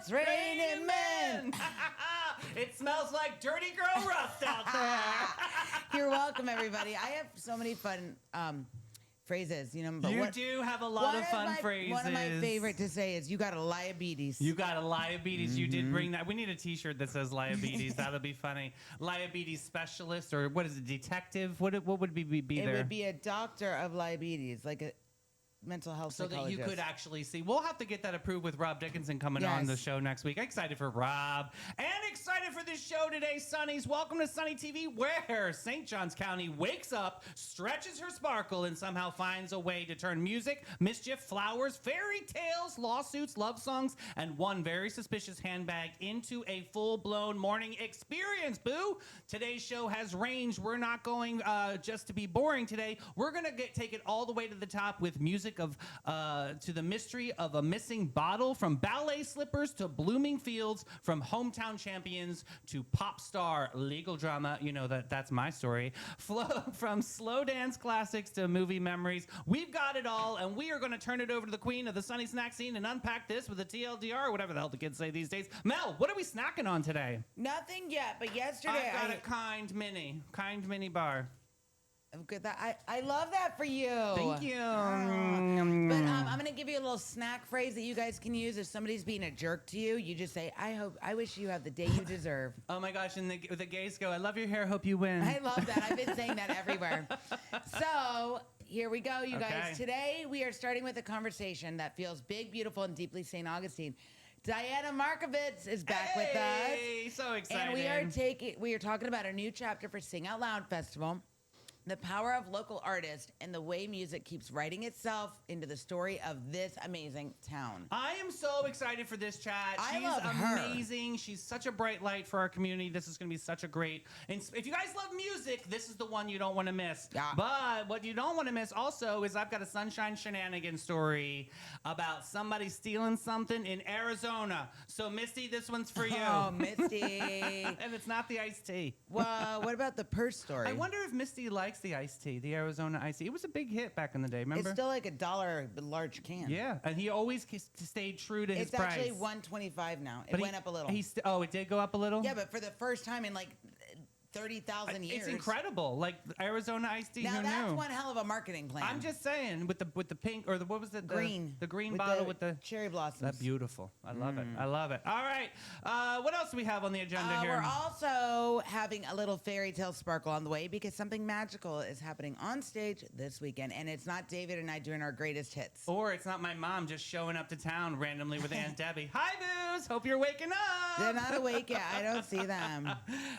It's raining men. It smells like dirty girl rust out there. You're welcome, everybody. I have so many fun phrases, you know. But you do have a lot of fun phrases. One of my favorite to say is, you got a liabetes. You got a liabetes. Mm-hmm. You did bring that. We need a t-shirt that says liabetes. That'll be funny. Liabetes specialist, or what is it, detective? What would be there? It would be a doctor of liabetes, like a mental health psychologist. So that you could actually see. We'll have to get that approved with Rob Dickinson coming on the show next week. Excited for Rob. And excited for this show today, Sunnies. Welcome to Sunny TV, where St. Johns County wakes up, stretches her sparkle, and somehow finds a way to turn music, mischief, flowers, fairy tales, lawsuits, love songs, and one very suspicious handbag into a full-blown morning experience, boo. Today's show has range. We're not going just to be boring today. We're going to take it all the way to the top with music of to the mystery of a missing bottle, from ballet slippers to blooming fields, from hometown champions to pop star legal drama. You know that's my story. From slow dance classics to movie memories. We've got it all, and we are going to turn it over to the queen of the Sunny Snack scene and unpack this with a TLDR, or whatever the hell the kids say these days. Mel, what are we snacking on today? Nothing yet, but yesterday I got a kind mini bar. Good. I love that for you. Thank you. But I'm going to give you a little snack phrase that you guys can use. If somebody's being a jerk to you, you just say, I wish you have the day you deserve. Oh my gosh, and the gays go, I love your hair, hope you win. I love that. I've been saying that everywhere. So here we go, you guys. Today we are starting with a conversation that feels big, beautiful, and deeply St. Augustine. Diana Markovitz is back with us. Hey, so excited. And we are talking about a new chapter for Sing Out Loud Festival. The power of local artists and the way music keeps writing itself into the story of this amazing town. I am so excited for this chat. I love her. Amazing. She's such a bright light for our community. This is going to be such a great... And if you guys love music, this is the one you don't want to miss. Yeah. But what you don't want to miss also is I've got a Sunshine Shenanigans story about somebody stealing something in Arizona. So, Misty, this one's for you. Oh, Misty. And it's not the iced tea. Well, what about the purse story? I wonder if Misty likes the iced tea, the Arizona iced tea. It was a big hit back in the day, remember? It's still like $1 large can. Yeah, and he always stayed true to his price. It's actually $1.25 now. It went up a little. It did go up a little? Yeah, but for the first time in like 30,000 years. It's incredible. Like Arizona iced tea. Now who that's knew? one hell of a marketing plan. I'm just saying, with the pink, or what was it? Green. The green bottle with the cherry blossoms. That's beautiful. I love it. I love it. All right. What else do we have on the agenda here? We're also having a little fairy tale sparkle on the way, because something magical is happening on stage this weekend, and it's not David and I doing our greatest hits. Or it's not my mom just showing up to town randomly with Aunt Debbie. Hi, boos. Hope you're waking up. They're not awake yet. I don't see them.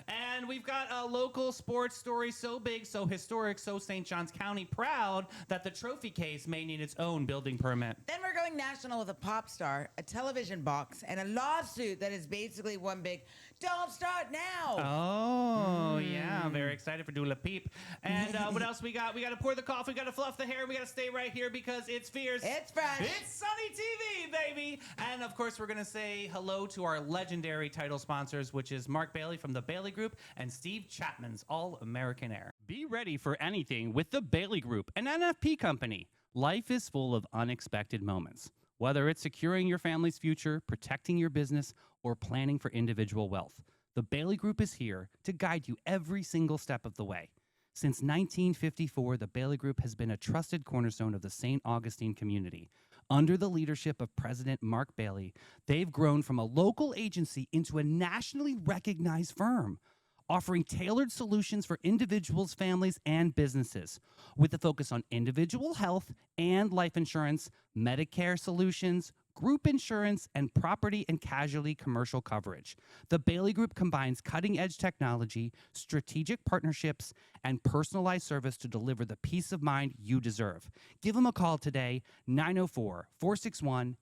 And we've got a local sports story so big, so historic, so St. Johns County proud that the trophy case may need its own building permit. Then we're going national with a pop star, a television box, and a lawsuit that is basically one big "Don't start now." Oh, yeah. I'm very excited for Dula Peep. And what else we got? We got to pour the coffee, we got to fluff the hair, we got to stay right here because it's fierce. It's fresh. It's Sunny TV, baby. And, of course, we're going to say hello to our legendary title sponsors, which is Mark Bailey from the Bailey Group and Steve Chapman's All-American Air. Be ready for anything with the Bailey Group, an NFP company. Life is full of unexpected moments. Whether it's securing your family's future, protecting your business, or planning for individual wealth, the Bailey Group is here to guide you every single step of the way. Since 1954, the Bailey Group has been a trusted cornerstone of the St. Augustine community. Under the leadership of President Mark Bailey, they've grown from a local agency into a nationally recognized firm, offering tailored solutions for individuals, families, and businesses, with a focus on individual health and life insurance, Medicare solutions, group insurance, and property and casualty commercial coverage. The Bailey Group combines cutting-edge technology, strategic partnerships, and personalized service to deliver the peace of mind you deserve. Give them a call today, 904-461-1800.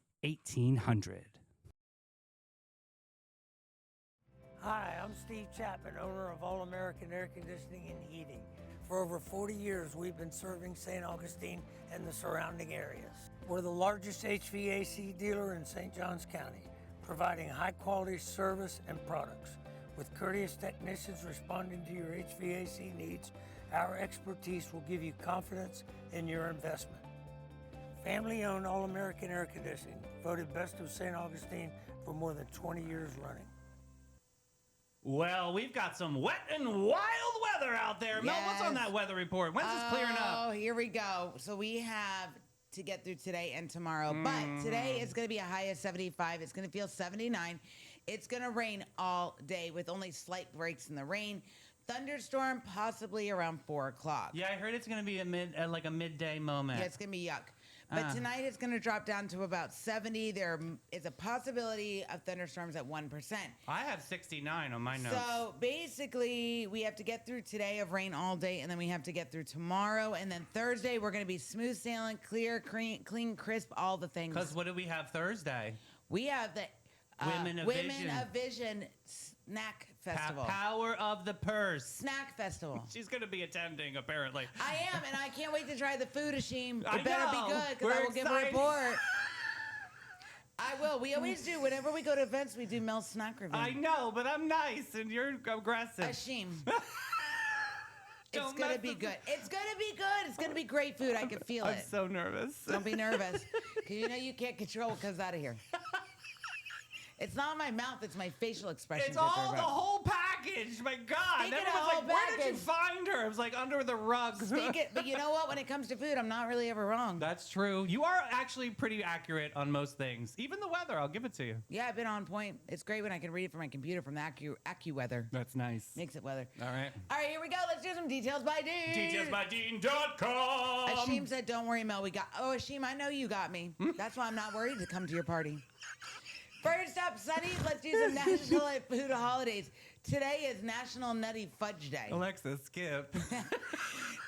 Hi, I'm Steve Chapman, owner of All American Air Conditioning and Heating. For over 40 years, we've been serving St. Augustine and the surrounding areas. We're the largest HVAC dealer in St. Johns County, providing high-quality service and products. With courteous technicians responding to your HVAC needs, our expertise will give you confidence in your investment. Family-owned All American Air Conditioning, voted Best of St. Augustine for more than 20 years running. Well, we've got some wet and wild weather out there. Mel, what's on that weather report? When's this clearing up? Oh, here we go. So we have to get through today and tomorrow. But today is going to be a high of 75. It's going to feel 79. It's going to rain all day with only slight breaks in the rain. Thunderstorm possibly around 4 o'clock. Yeah, I heard it's going to be a midday moment. Yeah, it's going to be yuck. But tonight it's going to drop down to about 70. There is a possibility of thunderstorms at 1%. I have 69 on my notes. So basically, we have to get through today of rain all day, and then we have to get through tomorrow. And then Thursday, we're going to be smooth sailing, clear, clean, crisp, all the things. Because what do we have Thursday? We have the Women of Vision Snack Festival. Power of the purse. Snack Festival. She's going to be attending, apparently. I am, and I can't wait to try the food, Ashim. It I better know. be good, because I will give a report. I will. We always do. Whenever we go to events, we do Mel's snack review. I know, but I'm nice, and you're aggressive. Ashim. It's going to be good. It's going to be good. It's going to be great food. I can feel it. I'm so nervous. Don't be nervous, because you know you can't control what comes out of here. It's not my mouth, it's my facial expression. It's all the whole package. My God. Speaking Everyone's of like, whole where did you package. find her? I was like, under the rug. But you know what? When it comes to food, I'm not really ever wrong. That's true. You are actually pretty accurate on most things. Even the weather, I'll give it to you. Yeah, I've been on point. It's great when I can read it from my computer from the AccuWeather. That's nice. Makes it weather. All right. All right, here we go. Let's do some Details by Dean. DetailsByDean.com. Ashim said, don't worry, Mel. Ashim, I know you got me. That's why I'm not worried to come to your party. First up, Sunny, let's do some national food holidays. Today is National Nutty Fudge Day. Alexa, skip.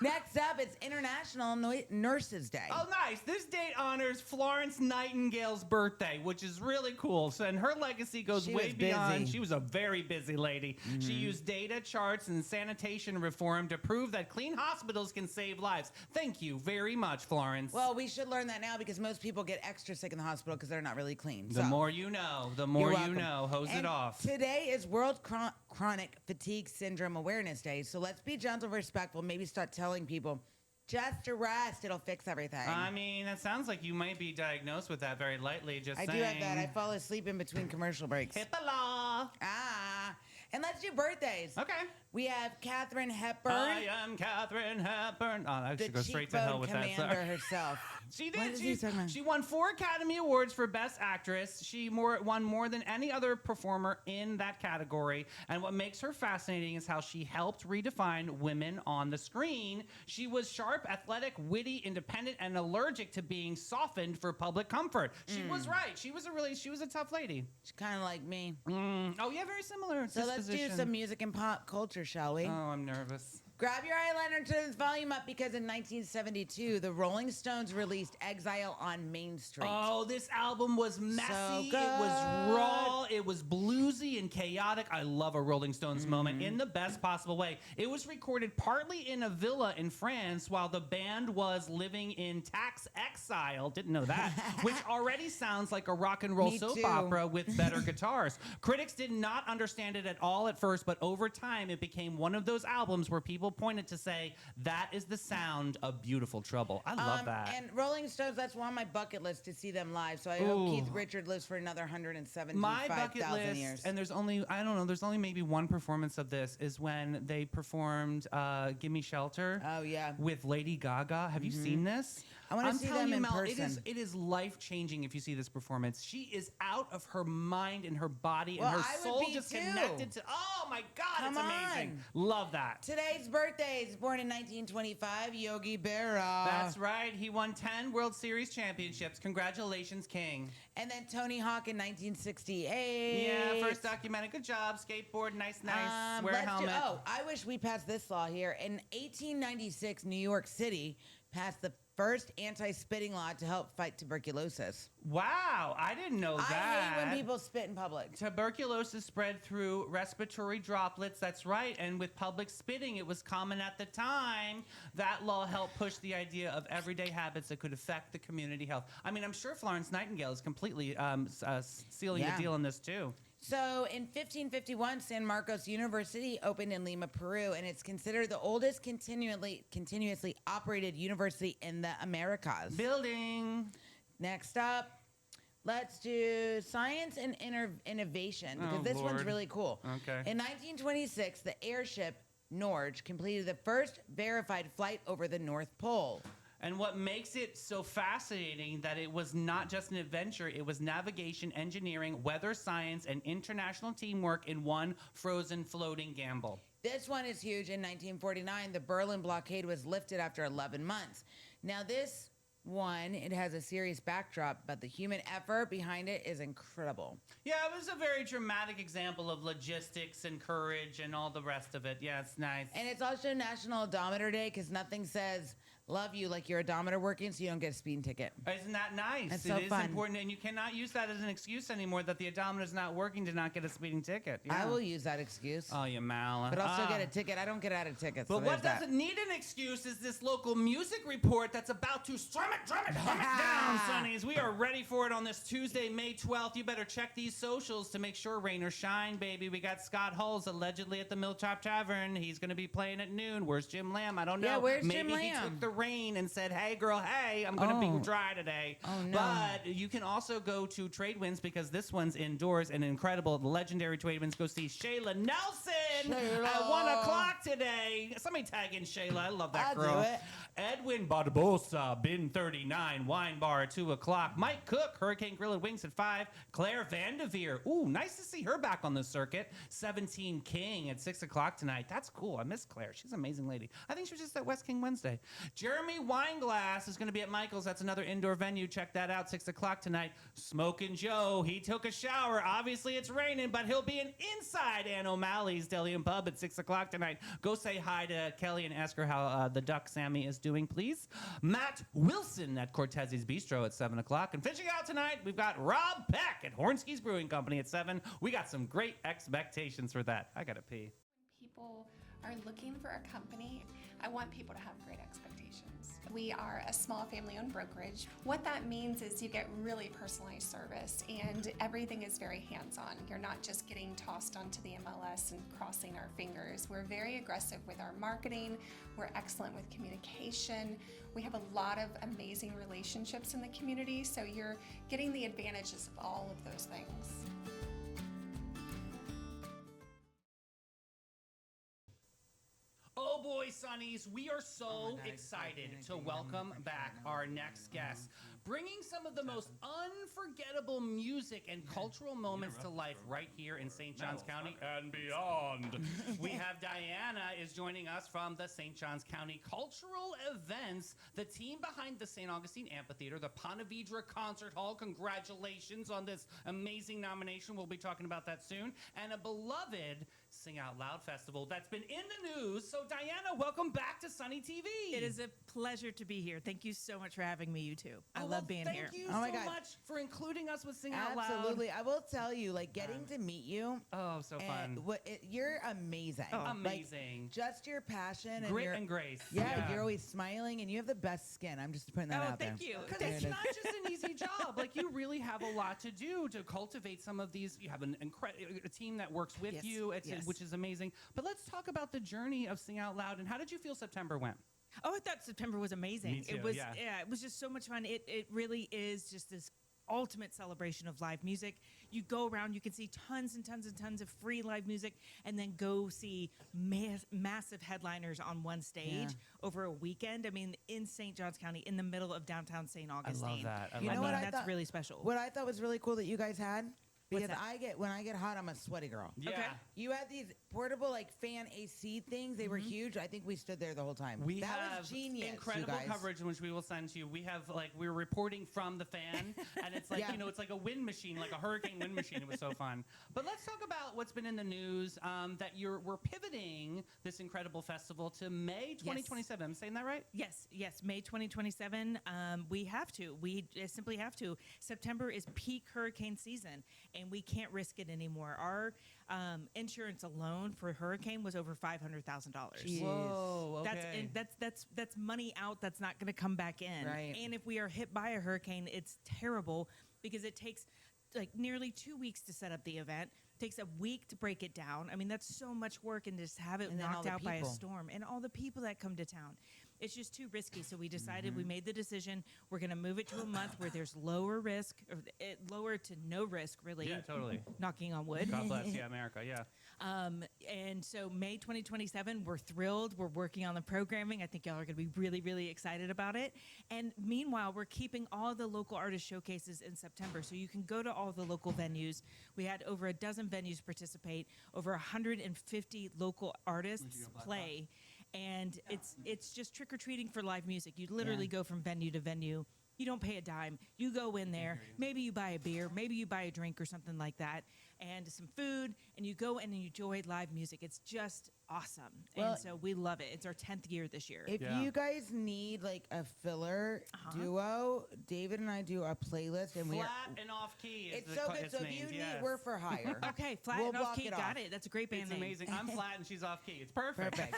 Next up, it's International Nurses Day. Oh, nice. This date honors Florence Nightingale's birthday, which is really cool. So, and her legacy goes way beyond. She was a very busy lady. She used data, charts, and sanitation reform to prove that clean hospitals can save lives. Thank you very much, Florence. Well, we should learn that now because most people get extra sick in the hospital because they're not really clean. The more you know, the more you know. Hose it off. Today is World Chronic Fatigue Syndrome Awareness Day. So let's be gentle, respectful, maybe start telling people, just rest, it'll fix everything. I mean, it sounds like you might be diagnosed with that very lightly, just saying. I do have that. I fall asleep in between commercial breaks. HIPAA law. And let's do birthdays. Okay. We have Katharine Hepburn. I am Katharine Hepburn. Oh, I should go straight to hell with that. Commander herself. She did. She won 4 Academy Awards for Best Actress. She won more than any other performer in that category. And what makes her fascinating is how she helped redefine women on the screen. She was sharp, athletic, witty, independent, and allergic to being softened for public comfort. She was right. She was a tough lady. She's kind of like me. Oh yeah, very similar. So let's do some music and pop culture, shall we? Oh, I'm nervous. Grab your eyeliner and turn this volume up because in 1972, the Rolling Stones released Exile on Main Street. Oh, this album was messy. So it was raw. It was bluesy and chaotic. I love a Rolling Stones moment in the best possible way. It was recorded partly in a villa in France while the band was living in tax exile. Didn't know that. Which already sounds like a rock and roll soap opera with better guitars. Critics did not understand it at all at first, but over time it became one of those albums where people pointed to say, that is the sound of Beautiful Trouble. I love that. And Rolling Stones, that's on my bucket list to see them live. So I hope Keith Richards lives for another 175,000 years. And there's only, I don't know, there's only maybe one performance of this is when they performed Gimme Shelter. Oh, yeah. With Lady Gaga. Have you seen this? I want to see them in Mel, person. It is life-changing if you see this performance. She is out of her mind and her body and her soul just connected to, oh my God, it's amazing. Love that. Today's birthdays, born in 1925, Yogi Berra. That's right. He won 10 World Series championships. Congratulations, King. And then Tony Hawk in 1968. Yeah, first documented. Good job. Skateboard, nice. Wear a helmet. I wish we passed this law here. In 1896, New York City passed the first anti-spitting law to help fight tuberculosis. Wow, I didn't know that. I hate when people spit in public. Tuberculosis spread through respiratory droplets, that's right, and with public spitting, it was common at the time. That law helped push the idea of everyday habits that could affect the community health. I mean, I'm sure Florence Nightingale is completely sealing the deal on this, too. So in 1551, San Marcos University opened in Lima, Peru, and it's considered the oldest continuously operated university in the Americas. Building. Next up, Let's do science and innovation because this one's Lord. really cool. Okay. In 1926, the airship Norge completed the first verified flight over the North Pole. And what makes it so fascinating that it was not just an adventure, it was navigation, engineering, weather science, and international teamwork in one frozen floating gamble. This one is huge. In 1949, the Berlin blockade was lifted after 11 months. Now, this one, it has a serious backdrop, but the human effort behind it is incredible. Yeah, it was a very dramatic example of logistics and courage and all the rest of it. Yeah, it's nice. And it's also National Odometer Day because nothing says love you like your odometer working so you don't get a speeding ticket. Isn't that nice? That's so It is fun. important, and you cannot use that as an excuse anymore that the odometer's not working to not get a speeding ticket. Yeah. I will use that excuse. Oh, you mal. But I'll still get a ticket. I don't get out of tickets. But so what there's doesn't need an excuse is this local music report that's about to drum it down, Sonnies. We are ready for it on this Tuesday, May 12th. You better check these socials to make sure rain or shine, baby. We got Scott Hulls allegedly at the Milltop Tavern. He's going to be playing at noon. Where's Jim Lamb? I don't know. Yeah, where's Maybe Jim he Lamb? took the rain and said, hey, girl, hey, I'm going to be dry today. Oh, no. But you can also go to Trade Winds because this one's indoors. An incredible, legendary Trade Winds. Go see Shayla Nelson at 1 o'clock today. Somebody tag in Shayla. I love that I'll girl. do it. Edwin Barbosa, Bin 39, Wine Bar at 2 o'clock. Mike Cook, Hurricane Grill and Wings at 5. Claire Vandeveer. Ooh, nice to see her back on the circuit. 17 King at 6 o'clock tonight. That's cool. I miss Claire. She's an amazing lady. I think she was just at West King Wednesday. Jeremy Wineglass is going to be at Michael's. That's another indoor venue. Check that out. 6 o'clock tonight. Smokin' Joe. He took a shower. Obviously, it's raining, but he'll be inside Ann O'Malley's Deli and Pub at 6 o'clock tonight. Go say hi to Kelly and ask her how the Duck Sammy is doing, please. Matt Wilson at Cortez's Bistro at 7 o'clock. And finishing out tonight, we've got Rob Peck at Hornsky's Brewing Company at 7. We got some great expectations for that. I gotta pee. People are looking for a company. I want people to have great expectations. We are a small family-owned brokerage. What that means is you get really personalized service and everything is very hands-on. You're not just getting tossed onto the MLS and crossing our fingers. We're very aggressive with our marketing. We're excellent with communication. We have a lot of amazing relationships in the community, so you're getting the advantages of all of those things. Oh boy, Sonnies, we are so excited to welcome back our next guest, bringing some of the most unforgettable music and cultural moments to life right here in St. Johns County and beyond. We have Dianya is joining us from the St. Johns County Cultural Events, the team behind the St. Augustine Amphitheater, the Ponte Vedra Concert Hall. Congratulations on this amazing nomination. We'll be talking about that soon. And a beloved Sing Out Loud Festival that's been in the news. So Dianya, welcome back to Sunny TV. It is a pleasure to be here. Thank you so much for having me, you two. I love being here. Thank you Oh my so God. much for including us with Sing Out Loud. Absolutely. I will tell you, like, getting to meet you. Oh, so fun. You're amazing. Oh, Like, amazing. just your passion and Grit your and grace. Yeah, you're always smiling and you have the best skin. I'm just putting that Oh, out there. thank you. Because There it's it is. not just an easy job. Like, you really have a lot to do to cultivate some of these. You have a team that works with Yes, you, yes. which is amazing. But let's talk about the journey of Sing Out Loud. And how did you feel September went? Oh, I thought September was amazing. Me too, It was, yeah. it was just so much fun. It really is just this ultimate celebration of live music. You go around, you can see tons and tons and tons of free live music, and then go see massive headliners on one stage over a weekend. I mean, in St. Johns County, in the middle of downtown St. Augustine. that. I You love know what that. I That's thought- really special. What I thought was really cool that you guys had, because that? when I get hot, I'm a sweaty girl. Yeah. Okay. You had these portable like fan AC things. They were huge. I think we stood there the whole time. We that have was genius. incredible you guys. coverage, which we will send to you. We have we're reporting from the fan, and it's like Yeah. it's like a wind machine, like a hurricane wind machine. It was so fun. But let's talk about what's been in the news. That we're pivoting this incredible festival to May 2027. I'm saying that right? Yes, May 2027. We have to. We simply have to. September is peak hurricane season, and we can't risk it anymore. Our insurance alone for hurricane was over $500,000. Jeez. Whoa. Okay. That's money out that's not going to come back in. Right. And if we are hit by a hurricane, it's terrible because it takes like nearly 2 weeks to set up the event. Takes a week to break it down. I mean, that's so much work, and just have it And then all knocked the out by a people. storm, and all the people that come to town. it's just too risky. So we decided, we made the decision, we're going to move it to a month where there's lower risk, or lower to no risk, really. Yeah, totally. Knocking on wood. God bless, yeah, America, yeah. And so May 2027, we're thrilled. We're working on the programming. I think y'all are going to be really, really excited about it. And meanwhile, we're keeping all the local artist showcases in September. So you can go to all the local venues. We had over a dozen venues participate, over 150 local artists play. And it's just trick-or-treating for live music. You literally go from venue to venue. You don't pay a dime. You go in there. Maybe you buy a beer. Maybe you buy a drink or something like that, and some food, and you go in and you enjoy live music. It's just awesome. Well, and so we love it. It's our 10th year this year. If you guys need like a filler duo, David and I do a playlist, and Flat and Off Key is it's so good. So if you need, we're for hire. Okay, Flat We'll and Off block Key. it Got off. it. That's a great band It's name. amazing. I'm flat and she's off key. It's perfect. Perfect.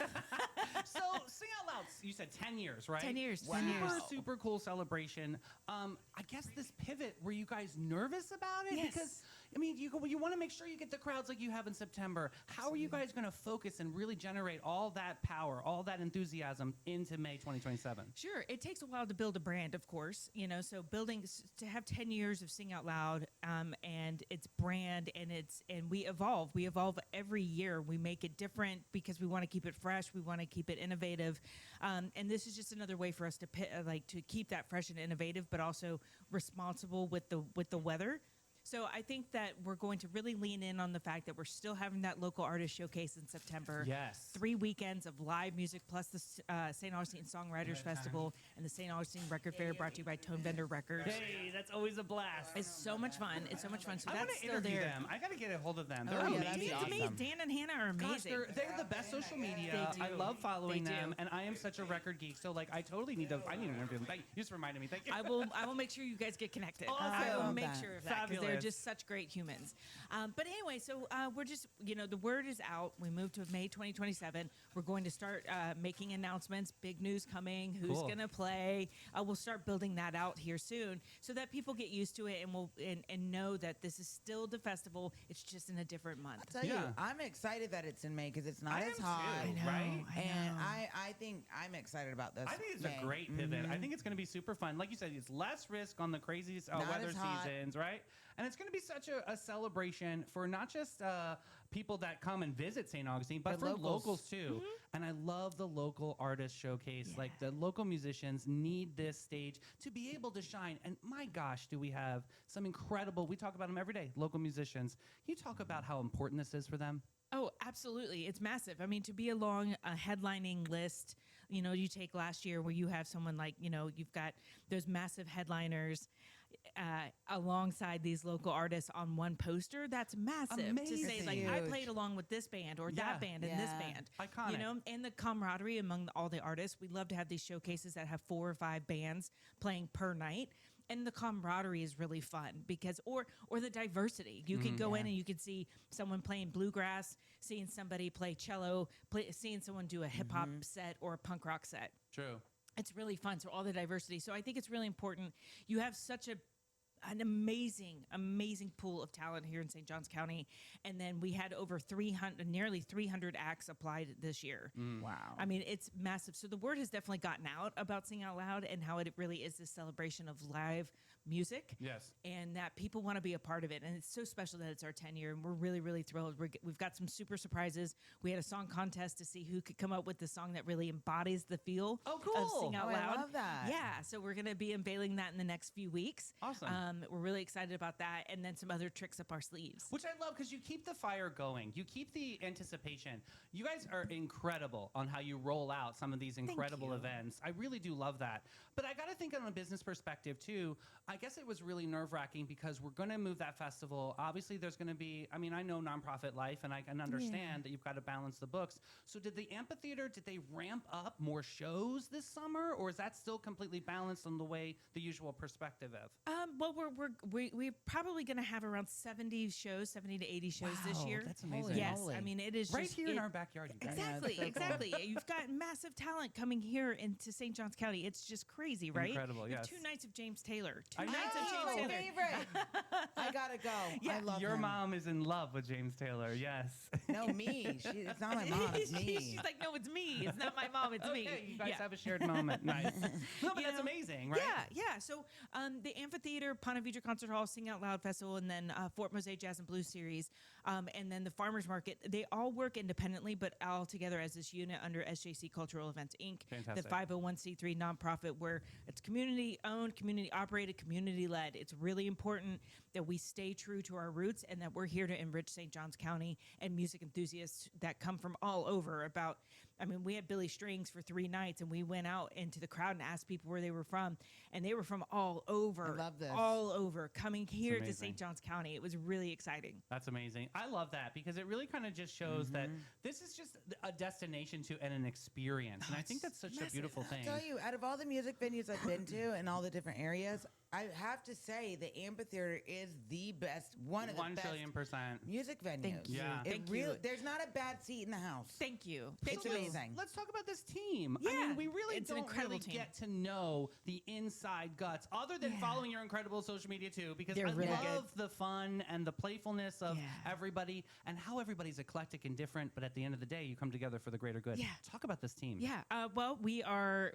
So, Sing Out Loud, you said 10 years, right? 10 years. Wow. 10 years. Super cool celebration. I guess this pivot, were you guys nervous about it? Yes. Because, I mean, you want to make sure you get the crowds like you have in September. How are you guys going to focus and really generate all that power, all that enthusiasm into May 2027? Sure, it takes a while to build a brand, of course. So building to have 10 years of Sing Out Loud, and its brand, and we evolve. We evolve every year. We make it different because we want to keep it fresh. We want to keep it innovative, and this is just another way for us to to keep that fresh and innovative, but also responsible with the weather. So I think that we're going to really lean in on the fact that we're still having that local artist showcase in September. Yes. 3 weekends of live music plus the St. Augustine Songwriters Festival and the St. Augustine Record Fair brought to you by Tone Bender Records. Hey, that's always a blast. It's so much fun. It's so much fun. So I want that's to still interview there. them. I got to get a hold of them. Oh, They're yeah, amazing. that'd be It's awesome. amazing. Dan and Hannah are Gosh, amazing. they're the best social media. They I do. love following They do. them, and I am such a record geek. So like, I totally need to. I need to interview them. You just reminded me. Thank you. I will make sure you guys get connected. Awesome. I will love make that. sure of that because they're Fabulous. just such great humans. But anyway, so we're just, the word is out. We moved to May 2027. We're going to start making announcements, big news coming, who's Cool. going to play. We'll start building that out here soon so that people get used to it and know that this is still the festival. It's just in a different month. I'll tell you, Yeah. I'm excited that it's in May because it's not I as am hot. too, I know, right? I And know. I think I'm excited about this. I think it's May. a great pivot. I think it's going to be super fun. Like you said, it's less risk on the crazy Not weather as hot. seasons, right? And it's going to be such a celebration for not just people that come and visit St. Augustine, but The for locals. locals too. And I love the local artist showcase. Like the local musicians need this stage to be able to shine. And my gosh, do we have some incredible, we talk about them every day, local musicians. Can you talk about how important this is for them? Oh, absolutely. It's massive. I mean, to be along a headlining list, you take last year where you have someone like, you've got those massive headliners alongside these local artists on one poster. That's massive to say, like, I Huge. played along with this band or Yeah. that band and this Yeah. band. Iconic. And the camaraderie among all the artists. We love to have these showcases that have 4 or 5 bands playing per night. And the camaraderie is really fun because, or the diversity. You can go in and you can see someone playing bluegrass, seeing somebody play cello, seeing someone do a hip hop set or a punk rock set. True. It's really fun. So all the diversity. So I think it's really important. You have such an amazing pool of talent here in St. Johns County. And then we had over nearly 300 acts applied this year. Wow. I mean, it's massive. So the word has definitely gotten out about Sing Out Loud and how it really is this celebration of live music. Yes. And that people want to be a part of it. And it's so special that it's our 10 year. And we're really, really thrilled. We've got some super surprises. We had a song contest to see who could come up with the song that really embodies the feel Oh, of cool. Sing Out Oh, I Loud. love that. Yeah. So we're going to be unveiling that in the next few weeks. Awesome. We're really excited about that. And then some other tricks up our sleeves. Which I love because you keep the fire going. You keep the anticipation. You guys are incredible on how you roll out some of these incredible you. events. I really do love that. But I got to think on a business perspective too. I guess it was really nerve-wracking because we're going to move that festival. Obviously, there's going to be, I mean, I know nonprofit life and I can understand that you've got to balance the books. So did the amphitheater, did they ramp up more shows this summer or is that still completely balanced on the way the usual perspective of? Well, we're probably going to have around 70 to 80 shows this year. That's amazing. Yes, Holy. I mean it is Right just, here in our backyard, you guys. Exactly, so cool. exactly. You've got massive talent coming here into St. Johns County. It's just crazy, right? Incredible, We have yes. 2 nights of James Taylor. I know. Nights of Oh, James my Taylor. favorite. I gotta go. Yeah. I love Your him. mom is in love with James Taylor. Yes. No, me. It's not my mom. It's me. She's like, no, it's me. It's not my mom. It's me. Okay, you guys Yeah. have a shared moment. Nice. No, but You that's know? amazing, right? Yeah. So the Amphitheater, Ponte Vedra Concert Hall, Sing Out Loud Festival, and then Fort Mose Jazz and Blues Series, and then the Farmers Market, they all work independently, but all together as this unit under SJC Cultural Events, Inc., Fantastic. the 501c3 nonprofit where it's community-owned, community-operated, community-led. It's really important that we stay true to our roots and that we're here to enrich St. Johns County and music enthusiasts that come from all over. We had Billy Strings for 3 nights, and we went out into the crowd and asked people where they were from, and they were from all over. I love this. All over, coming here to amazing. St. Johns County. It was really exciting. That's amazing. I love that because it really kind of just shows that this is just a destination to and an experience. And I think that's such a beautiful thing. I'll tell you, out of all the music venues I've been to and all the different areas, I have to say the Amphitheater is the best, one of the 1 best trillion %. music venues. Thank you. Yeah. It Thank really, you. there's not a bad seat in the house. Thank you. It's Thank you. amazing. Let's talk about this team. I Yeah, mean, we really it's an don't incredible really team. get to know the inside guts other than Yeah. following your incredible social media too, because They're I really love the fun and the playfulness of Yeah. everybody and how everybody's eclectic and different, but at the end of the day, you come together for the greater good. Yeah. Talk about this team. Yeah. Well, we are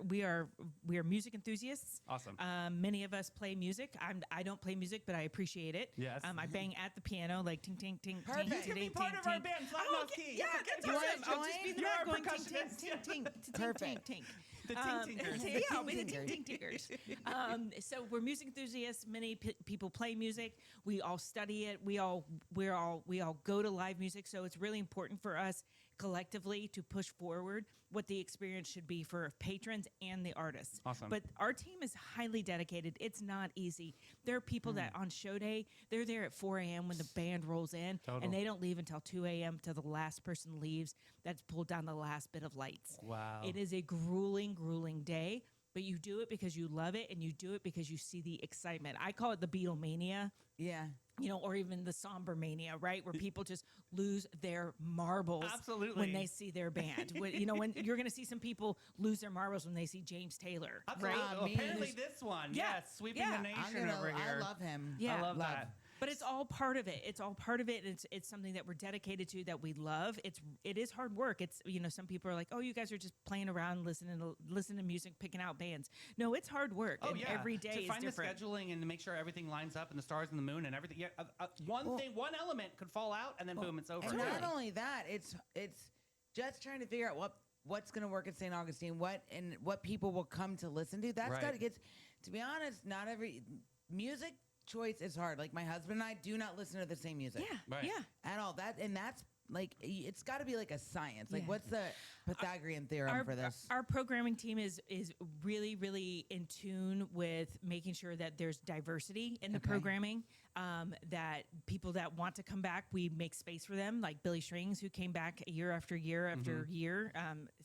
music enthusiasts. Awesome. Many of us play music. I don't play music, but I appreciate it. Yes. I bang at the piano like ting ting ting ting. Perfect. You ting, can be ting, part ting, of our ting. band, flat Oh, off key. Yeah, Yeah, that's you wanna awesome. I'll just be in the join? back You're a going ting ting percussionist. ting ting ting ting Perfect. ting. The ting tingers. Yeah, ting we're the tingers. ting tingers. So we're music enthusiasts. Many people play music. We all study it. We all go to live music. So it's really important for us collectively to push forward what the experience should be for patrons and the artists. Awesome. But our team is highly dedicated. It's not easy. There are people that on show day, they're there at 4 a.m. when the band rolls in, Total. and they don't leave until 2 a.m. till the last person leaves. That's pulled down the last bit of lights. Wow. It is a grueling day, but you do it because you love it, and you do it because you see the excitement. I call it the Beatlemania. Yeah. Or even the somber mania, right? Where people just lose their marbles Absolutely. when they see their band. When you're going to see some people lose their marbles when they see James Taylor, Absolutely. right? I mean, Apparently this one. Yeah. Yes, sweeping Yeah. the nation over here. I love him. Yeah. I love that. But it's all part of it. It's all part of it. It's something that we're dedicated to, that we love. It is hard work. It's some people are like, oh, you guys are just playing around, listening to music, picking out bands. No, it's hard work. Oh, and yeah. every day to is find different. the scheduling and to make sure everything lines up and the stars and the moon and everything. Yeah, one element could fall out and then boom, it's over. And not only that, it's just trying to figure out what's going to work at St. Augustine, what people will come to listen to. That's Right. got to get. To be honest, not every music choice is hard. Like my husband and I do not listen to the same music. Yeah, Right. yeah. At all. That's like it's got to be like a science. Like Yeah. what's the Pythagorean theorem for this? Our programming team is really, really in tune with making sure that there's diversity in the Okay. programming, that people that want to come back, we make space for them, like Billy Strings, who came back year after year after year.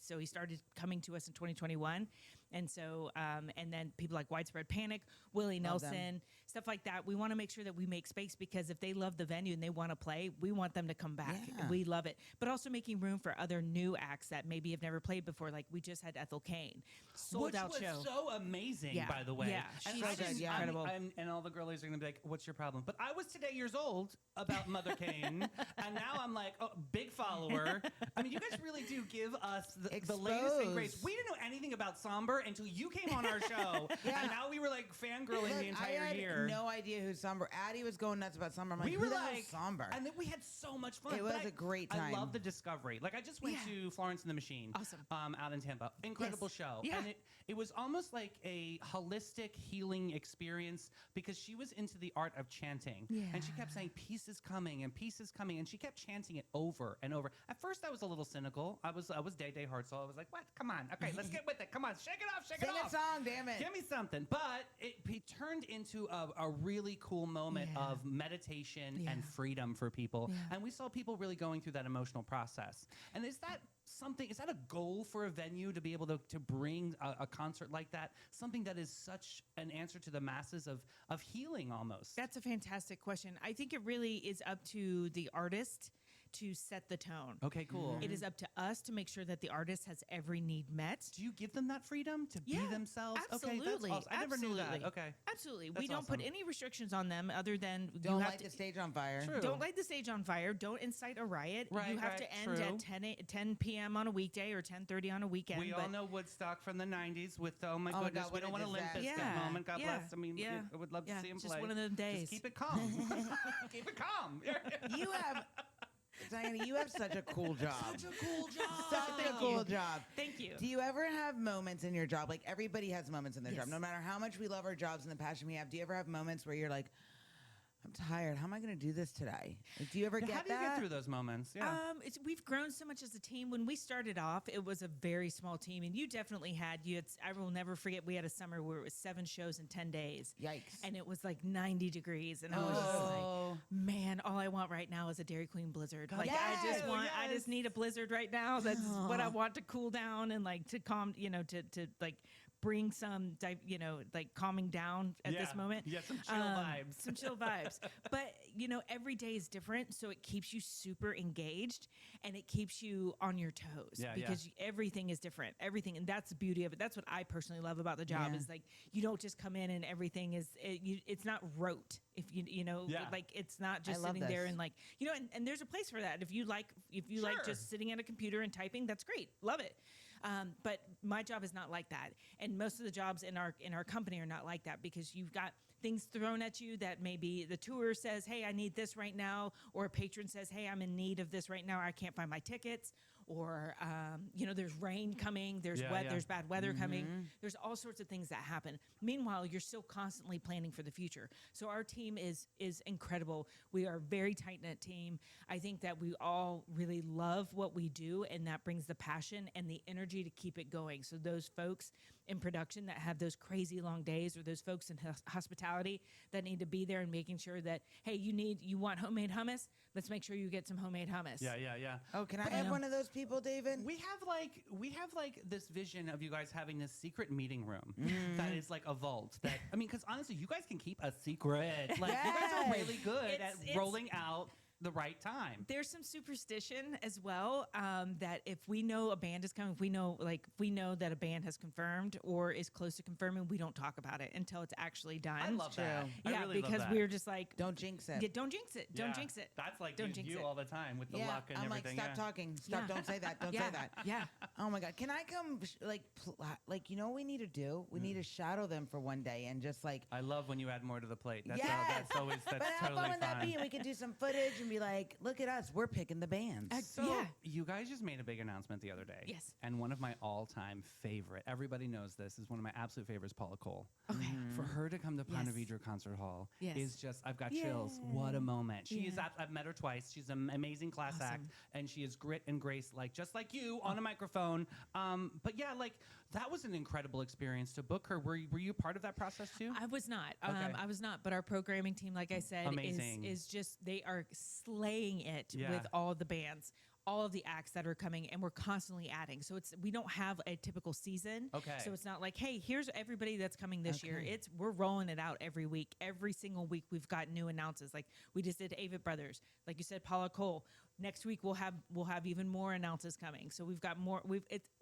So he started coming to us in 2021. And so, and then people like Widespread Panic, Willie Love them. Nelson, stuff like that. We want to make sure that we make space because if they love the venue and they want to play, we want them to come back. Yeah. We love it. But also making room for other new acts that maybe have never played before. Like we just had Ethel Kane, sold Which out was show. so amazing, Yeah. by the way. Yeah. And She's I just didn't- incredible. and all the girlies are going to be like, what's your problem? But I was today years old about Mother Kane, and now I'm like, oh, big follower. I mean, you guys really do give us the latest and greatest. Exposed. We didn't know anything about Somber until you came on our show, Yeah. and now we were like fangirling the Look, entire I had year. no idea who Somber. Addie was going nuts about Somber. I'm like, We who were the hell's like Somber? and then we had so much fun. It But was a great time. I love the discovery. Like I just went Yeah. to Florence and the Machine, Awesome. out in Tampa. Incredible Yes. show, Yeah. and it was almost like a holistic healing experience because she was into the art of chanting, and she kept saying peace is coming and peace is coming, and she kept chanting it over and over. At first, I was a little cynical. I was day hard soul. I was like, what? Come on, okay, let's get with it. Come on, shake it off, shake Sing it a off. song, damn it. Give me something. But it turned into a really cool moment Yeah. of meditation Yeah. and freedom for people. Yeah. And we saw people really going through that emotional process. And is that something? Is that a goal for a venue to be able to bring a concert like that? Something that is such an answer to the masses of healing almost. That's a fantastic question. I think it really is up to the artist to set the tone. Okay, cool. It is up to us to make sure that the artist has every need met. Do you give them that freedom to be themselves? Absolutely. Okay, that's awesome. I never knew that. Okay. Absolutely. That's we don't put awesome. any restrictions on them other than Don't you have light to, the stage on fire. True. Don't light the stage on fire. Don't incite a riot. Right, you have right, to end true. at 10 p.m. on a weekday or 10:30 on a weekend. We all know Woodstock from the 90s with, oh my Oh my goodness, God, we what don't a want a Limp disaster. Bizkit Yeah, moment. God yeah, bless. I mean, yeah, I would love to yeah, see him just play. one of them days. Just keep it calm. Keep it calm. You have, Diana, you have such a cool job. Such a cool job. Such a cool job. Thank you. Do you ever have moments in your job? Like everybody has moments in their job. Yes. No matter how much we love our jobs and the passion we have, do you ever have moments where you're like, I'm tired. How am I going to do this today? Like, do you ever Yeah, get how do you that? get through those moments? Yeah. We've grown so much as a team. When we started off, it was a very small team, and you definitely had. I will never forget. We had a summer where it was 7 shows in 10 days. Yikes. And it was like 90 degrees, and I was just like, man, all I want right now is a Dairy Queen blizzard. Like I just need a blizzard right now. That's what I want to cool down and like to calm, to like bring some, like calming down at this moment. Yeah, some chill vibes. Some chill vibes. But, every day is different. So it keeps you super engaged and it keeps you on your toes because everything is different. Everything. And that's the beauty of it. That's what I personally love about the job is like, you don't just come in and everything is, it's not rote. If like it's not just sitting there and like, and there's a place for that. If you like just sitting at a computer and typing, that's great. Love it. But my job is not like that. And most of the jobs in our company are not like that because you've got things thrown at you that maybe the tour says, hey, I need this right now. Or a patron says, hey, I'm in need of this right now. I can't find my tickets. Or, there's rain coming. There's there's bad weather coming. There's all sorts of things that happen. Meanwhile, you're still constantly planning for the future. So our team is incredible. We are a very tight-knit team. I think that we all really love what we do, and that brings the passion and the energy to keep it going. So those folks in production that have those crazy long days, or those folks in hospitality that need to be there and making sure that, hey, you want homemade hummus? Let's make sure you get some homemade hummus. Yeah. Oh, can I have one of those people, David? We have like this vision of you guys having this secret meeting room that is like a vault. That because honestly, you guys can keep a secret. Like you guys are really good at rolling out the right time. There's some superstition as well that if we know a band is coming, if we know that a band has confirmed or is close to confirming, we don't talk about it until it's actually done. I love that. Yeah, I really love because that. we're just like, Don't jinx it. yeah, don't jinx it. Don't jinx it. That's like Don't jinx you it. all the time with the luck and I'm everything. like, stop talking. Stop. Don't say that. Don't say that. Yeah. Oh my God. Can I come? What we need to do? We need to shadow them for one day and just like. I love when you add more to the plate. That's Yes! that's always But that's how totally fun would that fine. be? And we could do some footage and be like, look at us. We're picking the bands. So you guys just made a big announcement the other day. Yes. And one of my all-time favorite, everybody knows this, is one of my absolute favorites, Paula Cole. Okay. For her to come to Ponte Yes. Vedra Concert Hall Yes. is just, I've got chills. What a moment. She is, Yeah. I've met her twice. She's an amazing class Awesome. act, and she is grit and grace, just like you, on a microphone. But yeah, that was an incredible experience to book her. Were you part of that process too? I was not. Okay. I was not. But our programming team, like I said, Amazing. is just, they are slaying it Yeah. with all the bands, all of the acts that are coming, and we're constantly adding. So we don't have a typical season. Okay. So it's not like, hey, here's everybody that's coming this year. Okay. We're rolling it out every week. Every single week we've got new announcements. Like we just did Avett Brothers. Like you said, Paula Cole. Next week we'll have even more announcements coming. So we've got more.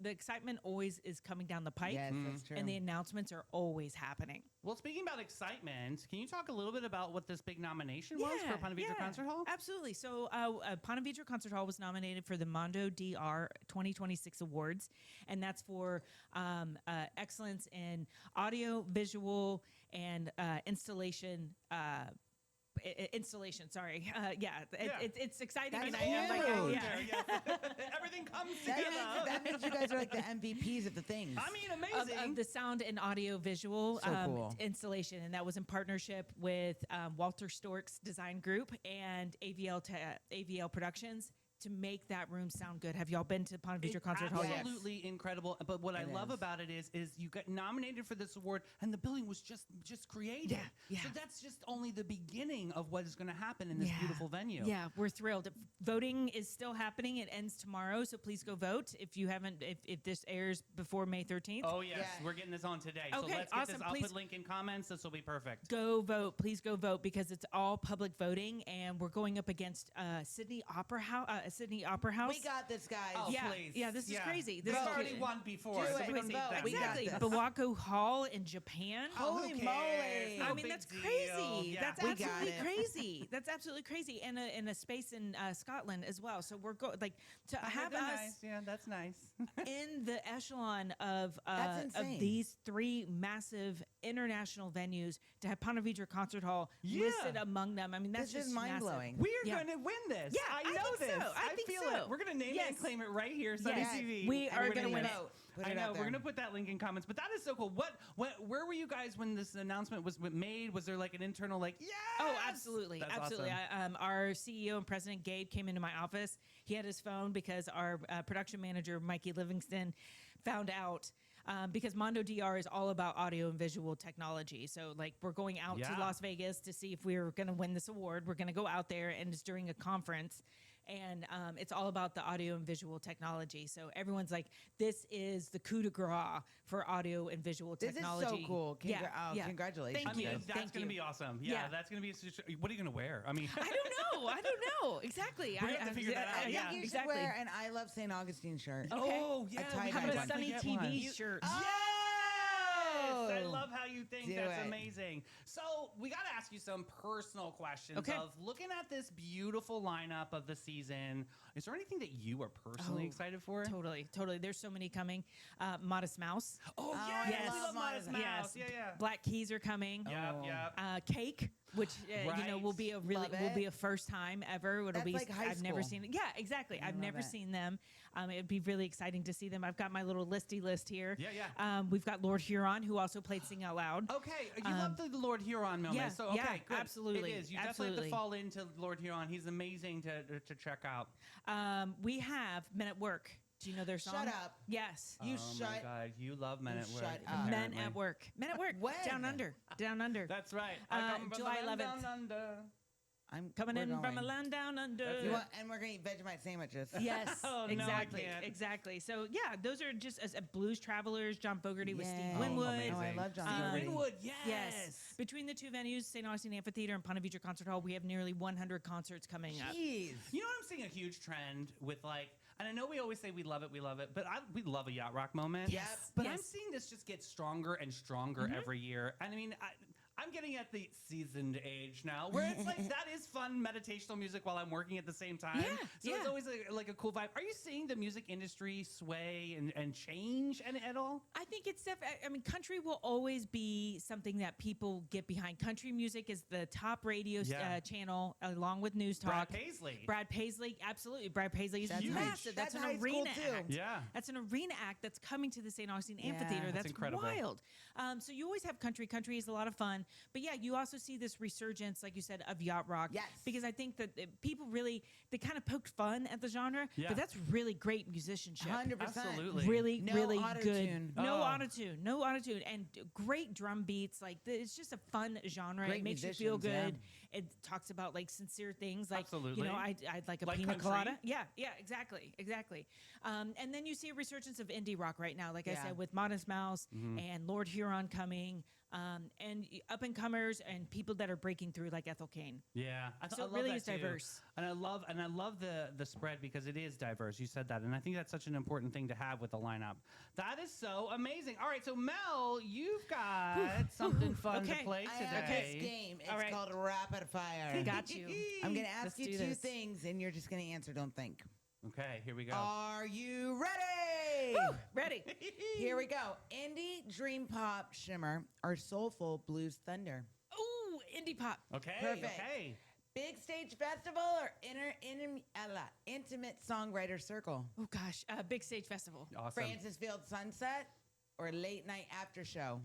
The excitement always is coming down the pike. Yes, that's true. And the announcements are always happening. Well, speaking about excitement, can you talk a little bit about what this big nomination was for Ponte Vedra Concert Hall? Absolutely. So Ponte Vedra Concert Hall was nominated for the Mondo DR 2026 Awards, and that's for excellence in audio, visual, and installation. Installation, sorry. It's exciting. That's and huge. Everything comes That together. that means you guys are like the MVPs of the things. I mean, amazing. Of the sound and audio visual So cool. installation, and that was in partnership with Walter Stork's design group and AVL Productions. to make that room sound good. Have y'all been to Ponte Vedra Concert Hall yet? Absolutely incredible. But what I love about it is you got nominated for this award, and the building was just created. Yeah. So that's just only the beginning of what is going to happen in this beautiful venue. Yeah, we're thrilled. Voting is still happening. It ends tomorrow, so please go vote if you haven't. If this airs before May 13th. Oh yes, we're getting this on today. So Okay, let's get awesome. this. I'll Please put link in comments. This will be perfect. go vote. Please go vote because it's all public voting, and we're going up against Sydney Opera House. We got this, guys. Oh, Yeah, please. yeah, this is crazy. This We've is already crazy. won before. Do so it. we don't need Vote. that. We got Exactly. this. Bawako Hall in Japan. Holy who moly. cares? No I mean, big that's deal. crazy. Yeah. That's We got absolutely it. crazy. That's absolutely crazy. And a space in Scotland as well. So we're to have That's us nice. Yeah, that's nice. in the echelon of That's insane. these three massive international venues to have Ponte Vedra Concert Hall listed among them. I mean, that's This just is mind massive. blowing. We are Yeah. going to win this. Yeah, I I know think this. so. I think feel so. it. We're going to name it Yes. and claim it right here, Sunday Yes. TV. We are We're gonna win it. Put I it know. out We're there. going to put that link in comments. But that is so cool. Where were you guys when this announcement was made? Was there like an internal yes? Oh, absolutely, That's absolutely. awesome. Our CEO and president Gabe came into my office. He had his phone because our production manager Mikey Livingston found out. Because Mondo DR is all about audio and visual technology. So, like, we're going out to Las Vegas to see if we're going to win this award. We're going to go out there, and it's during a conference. And it's all about the audio and visual technology. So everyone's like, this is the coup de grace for audio and visual This technology. is so cool. Congratulations. Thank I mean, you. that's Thank going to you. be awesome. Yeah, Yeah. that's going to be. What are you going to wear? I mean, I don't know. Exactly. We're gonna have to figure that out. I think Yeah, you should exactly. wear an I Love St. Augustine shirt. Oh, yeah. tie-dye we How can about a one. Sunny definitely get TV one. shirt? Yes! I love how you think. Do That's it. amazing. So we got to ask you some personal questions Okay. of looking at this beautiful lineup of the season. Is there anything that you are personally excited for? Totally. There's so many coming. Modest Mouse. Oh, I yes. We love love Modest Modest Mouse. Yes. Yeah. Black Keys are coming. Yep. Cake, which Right. will be Love will be it. a first time ever. It'll That's be like high I've never school. seen it. Yeah, exactly. I've love never it. seen them. It'd be really exciting to see them. I've got my little listy list here. Yeah. We've got Lord Huron, who also played Sing Out Loud. Okay, you love the Lord Huron moment. yeah, So okay, yeah, good. absolutely, It is. You definitely have absolutely. to fall into Lord Huron. He's amazing to check out. We have Men at Work. Do you know their song? Shut up. Yes. You oh shut. my God, you love Men you at Work. shut up. Men apparently. at Work. Men at Work. When? Down under. Down under. That's right. July 11th. Down under. Coming we're in from a going. land down under. You want, and we're gonna eat Vegemite sandwiches. Yes, Oh, no, I exactly, can't. exactly. So yeah, those are just as Blues Travelers, John Fogerty with Steve Yay. Winwood. amazing. Oh, I love John Um, Fogerty. Winwood, yes. Yes. Between the two venues, St. Augustine Amphitheater and Ponte Vedra Concert Hall, we have nearly 100 concerts coming up. Jeez. You know what I'm seeing a huge trend with and I know we always say we love it, but we love a yacht rock moment. Yep. But Yes. I'm seeing this just get stronger and stronger every year. And I mean, I'm getting at the seasoned age now, where it's like that is fun meditational music while I'm working at the same time. Yeah, so it's yeah. always like a cool vibe. Are you seeing the music industry sway and change at all? I think it's I mean, country will always be something that people get behind. Country music is the top radio Yeah. channel, along with News Talk. Brad Paisley. Brad Paisley, absolutely. Brad Paisley is That's huge. massive. That's That's an high school, arena too. act. Yeah. That's an arena act that's coming to the St. Augustine Yeah. Amphitheater. That's That's incredible. wild. So you always have country. Country is a lot of fun. But yeah, you also see this resurgence, like you said, of yacht rock. Yes. Because I think that people really, they kind of poked fun at the genre, Yeah. but that's really great musicianship. 100%. Absolutely. Really, No really auto-tune. good. No Oh. auto-tune. No auto-tune. And great drum beats. Like, it's just a fun genre. Great it makes you feel musicians, good. It talks about, like, sincere things. Like, Absolutely. you know, I'd like a Like pina country? colada. Yeah, exactly. And then you see a resurgence of indie rock right now, like I Yeah. said, with Modest Mouse Mm-hmm. and Lord Huron coming, and up-and-comers and people that are breaking through, like Ethel Cain. Yeah, So I it love really that is too. diverse. And I love the spread because it is diverse. You said that, and I think that's such an important thing to have with the lineup. That is so amazing. All right, so Mel, you've got something fun to Okay. play I have this today. game. It's All right. called Rapid Fire. Got you. I'm gonna ask Let's you do two this. things, and you're just gonna answer. Don't think. Okay, here we go. Are you ready? Woo, ready. Here we go. Indie, dream pop, shimmer, or soulful blues thunder. Ooh, indie pop. Okay, Perfect. okay. Big stage festival or intimate songwriter circle. Oh, gosh. Big Stage Festival. Awesome. Francis Field Sunset or late night after show.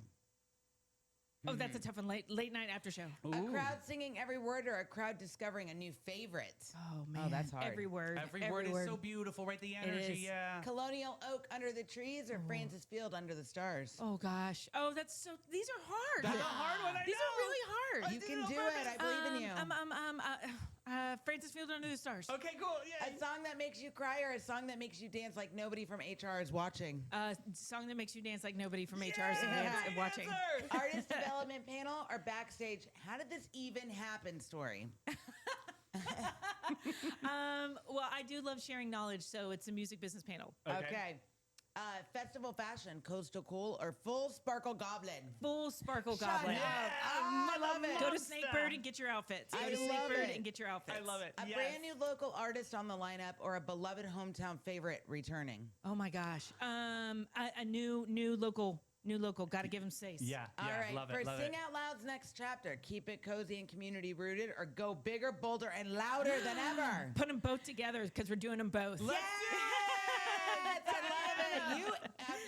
Oh, that's a tough one. Late night after show. A crowd singing every word or a crowd discovering a new favorite? Oh man, that's hard. Every word. Every word is so beautiful, right? The energy, is. yeah. Colonial Oak under the trees or Francis Field under the stars? Oh gosh. Oh, that's so. These are hard. That's a hard one. These are really hard. You can do it. I believe in you. Francis Field under the stars. Okay, cool. Yeah. A song that makes you cry or a song that makes you dance like nobody from HR is watching? Song that makes you dance like nobody from HR is watching. Artist development panel or backstage? How did this even happen? Story. Well, I do love sharing knowledge, so it's a music business panel. Okay. Festival fashion, coastal cool or full sparkle goblin? Full sparkle goblin. I love it. Go to Snakebird and get your outfits. I Go to love Snakebird it. and get your outfits. I love it. A brand new local artist on the lineup or a beloved hometown favorite returning? Oh my gosh. A new local. Got to give him space. Yeah. All right. Love For it. Love Sing it. Out Loud's next chapter, keep it cozy and community rooted or go bigger, bolder, and louder than ever? Put them both together because we're doing them both. Yes! I love it.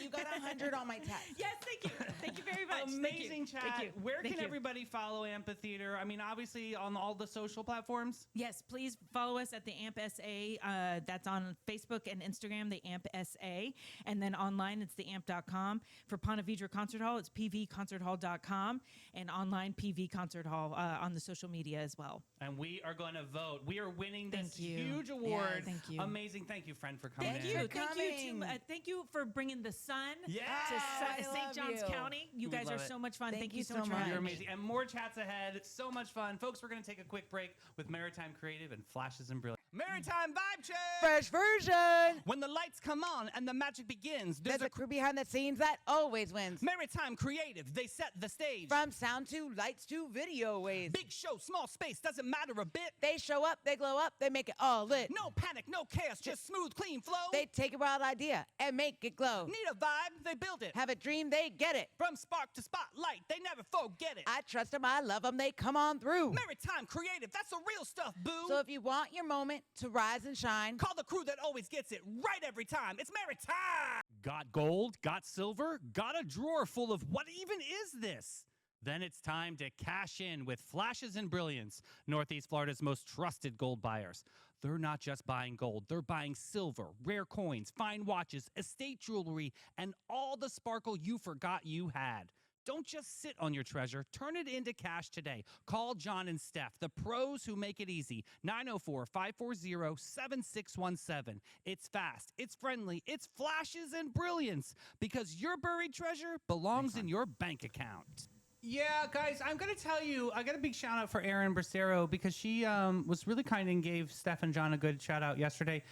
You got 100 on my test. Yes, thank you. Thank you very much. Amazing chat. Thank you. Where Thank can you. everybody follow Amphitheater? I mean, obviously on all the social platforms. Yes, please follow us at the AMP SA. That's on Facebook and Instagram, the AMP SA. And then online, it's theamp.com. For Ponte Vedra Concert Hall, it's pvconcerthall.com. And online, PV Concert Hall on the social media as well. And we are going to vote. We are winning this Thank you. huge award. Yeah, thank you. Amazing. Thank you, friend, for coming Thank in. you. coming. Thank you for bringing the sun Yeah. to I St. love John's you. County. You We guys love are it. so much fun. Thank you you so so much. much. You're amazing. And more chats ahead. So much fun. Folks, we're going to take a quick break with Maritime Creative and Flashes and Brilliance. Maritime Vibe Check! Fresh version. When the lights come on and the magic begins, There's a crew behind the scenes that always wins. Maritime Creative. They set the stage. From sound to lights to video waves. Big show, small space, doesn't matter a bit. They show up, they glow up, they make it all lit. No panic, no chaos, just smooth, clean flow. They take a wild idea and make it glow. need a vibe, they build it. Have a dream, they get it. From spark to spotlight, they never forget it. I trust them, I love them, they come on through. Maritime Creative, that's the real stuff, boo. So if you want your moment to rise and shine, call the crew that always gets it right every time. It's Maritime. Got gold? Got silver? Got a drawer full of what even is this? Then it's time to cash in with Flashes and Brilliance, Northeast Florida's most trusted gold buyers. They're not just buying gold, they're buying silver, rare coins, fine watches, estate jewelry, and all the sparkle you forgot you had. Don't just sit on your treasure. Turn it into cash today. Call John and Steph, the pros who make it easy. 904-540-7617. It's fast, it's friendly, it's Flashes and Brilliance, because your buried treasure belongs in your bank account. Yeah, guys, I'm going to tell you, I got a big shout out for Erin Bracero because she was really kind and gave Steph and John a good shout out yesterday.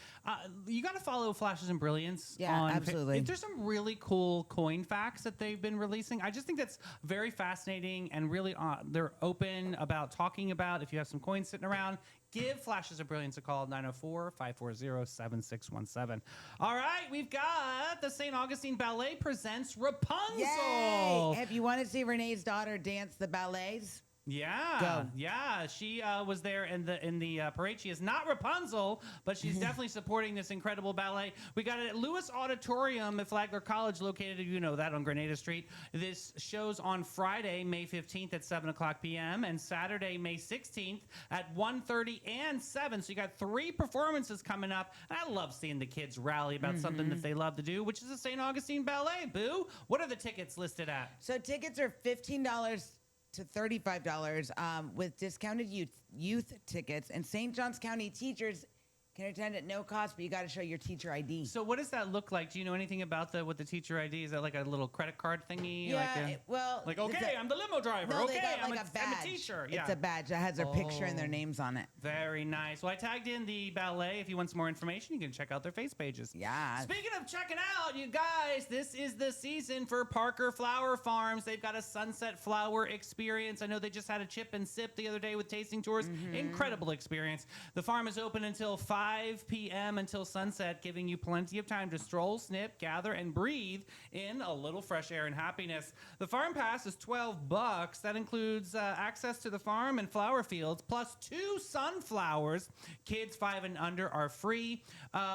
You got to follow Flashes and Brilliance. Yeah, absolutely. There's some really cool coin facts that they've been releasing. I just think that's very fascinating and really they're open about talking about if you have some coins sitting around. Give Flashes of Brilliance a call, 904-540-7617. All right, we've got the St. Augustine Ballet presents Rapunzel. yay! If you want to see Renee's daughter dance the ballets, Yeah, Go. yeah. She was there in the parade. She is not Rapunzel, but she's definitely supporting this incredible ballet. We got it at Lewis Auditorium at Flagler College, located, you know that, on Grenada Street. This show's on Friday, May 15th at 7 o'clock p.m. and Saturday, May 16th at 1:30 and 7. So you got 3 performances coming up. And I love seeing the kids rally about something that they love to do, which is the St. Augustine Ballet. Boo! What are the tickets listed at? so tickets are $15 to $35 with discounted youth tickets, and St. Johns County teachers can attend at no cost, but you got to show your teacher ID. So what does that look like? Do you know anything about what the teacher ID? Is that like a little credit card thingy? Yeah, Like, okay, I'm the limo driver. No, okay, they got I'm like a badge. I'm a teacher. Yeah. It's a badge that has their picture and their names on it. Very nice. Well, I tagged in the ballet. If you want some more information, you can check out their face pages. Yeah. Speaking of checking out, you guys, this is the season for Parker Flower Farms. They've got a sunset flower experience. I know they just had a chip and sip the other day with tasting tours. Incredible experience. The farm is open until 5 5 p.m. until sunset, giving you plenty of time to stroll, snip, gather, and breathe in a little fresh air and happiness. The farm pass is $12. That includes access to the farm and flower fields, plus 2 sunflowers. Kids 5 and under are free.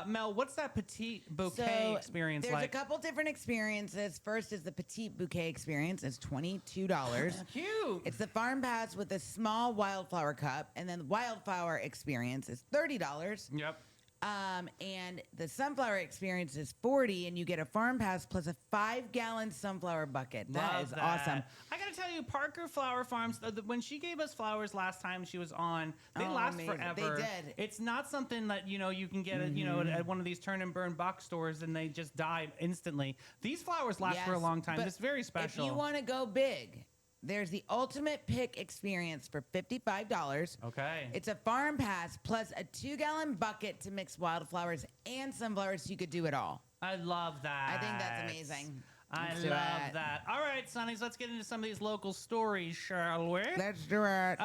Mel, what's that petite bouquet experience there's like? There's a couple different experiences. First is the petite bouquet experience. It's $22. Cute. It's the farm pass with a small wildflower cup, and then the wildflower experience is $30. Yep. And the sunflower experience is $40, and you get a farm pass plus a 5-gallon sunflower bucket. That is awesome. I gotta tell you, Parker Flower Farms, when she gave us flowers last time she was on, they last amazing. forever. They did. It's not something that you can get at one of these turn and burn box stores and they just die instantly. These flowers last for a long time. It's very special. If you want to go big, there's the ultimate pick experience for $55. Okay. It's a farm pass plus a 2-gallon bucket to mix wildflowers and sunflowers, so you could do it all. I love that. I think that's amazing. I Let's do love it. that. All right, Sonnies, let's get into some of these local stories, shall we? Let's do it.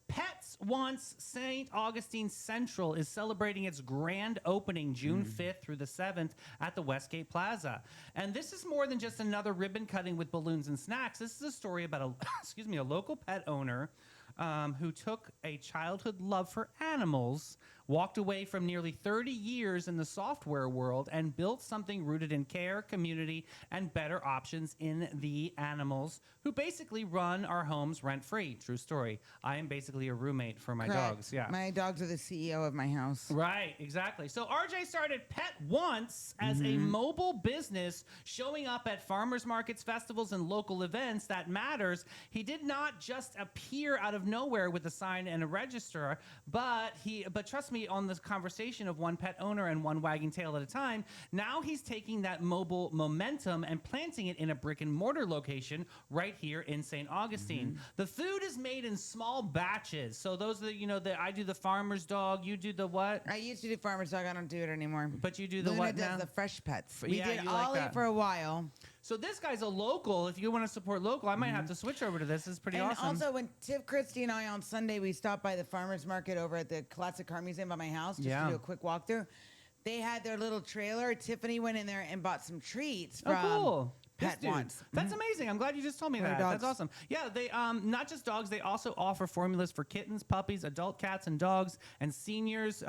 Pets Wants St. Augustine Central is celebrating its grand opening June 5th through the 7th at the Westgate Plaza. And this is more than just another ribbon cutting with balloons and snacks. This is a story about a local pet owner who took a childhood love for animals, walked away from nearly 30 years in the software world, and built something rooted in care, community, and better options in the animals who basically run our homes rent-free. True story. I am basically a roommate for my Correct. dogs. Yeah. My dogs are the CEO of my house. Right, exactly. So RJ started Pet Once as a mobile business showing up at farmers markets, festivals, and local events that matters. He did not just appear out of nowhere with a sign and a register, but trust me, on this conversation of one pet owner and one wagging tail at a time, now he's taking that mobile momentum and planting it in a brick and mortar location right here in St. Augustine. The food is made in small batches. So those are I do the farmer's dog, you do the what? I used to do farmer's dog. I don't do it anymore. But you do the Luna what does now? the fresh pets. We Yeah, did you like Ollie that. for a while. So this guy's a local. If you want to support local, I might have to switch over to this. It's pretty And awesome. also, when Tiff, Christy, and I on Sunday, we stopped by the farmer's market over at the Classic Car Museum by my house just to do a quick walkthrough. They had their little trailer. Tiffany went in there and bought some treats from cool. Pet This dude. Wants. That's amazing. I'm glad you just told me For that. dogs. That's awesome. Yeah, they not just dogs. They also offer formulas for kittens, puppies, adult cats, and dogs, and seniors,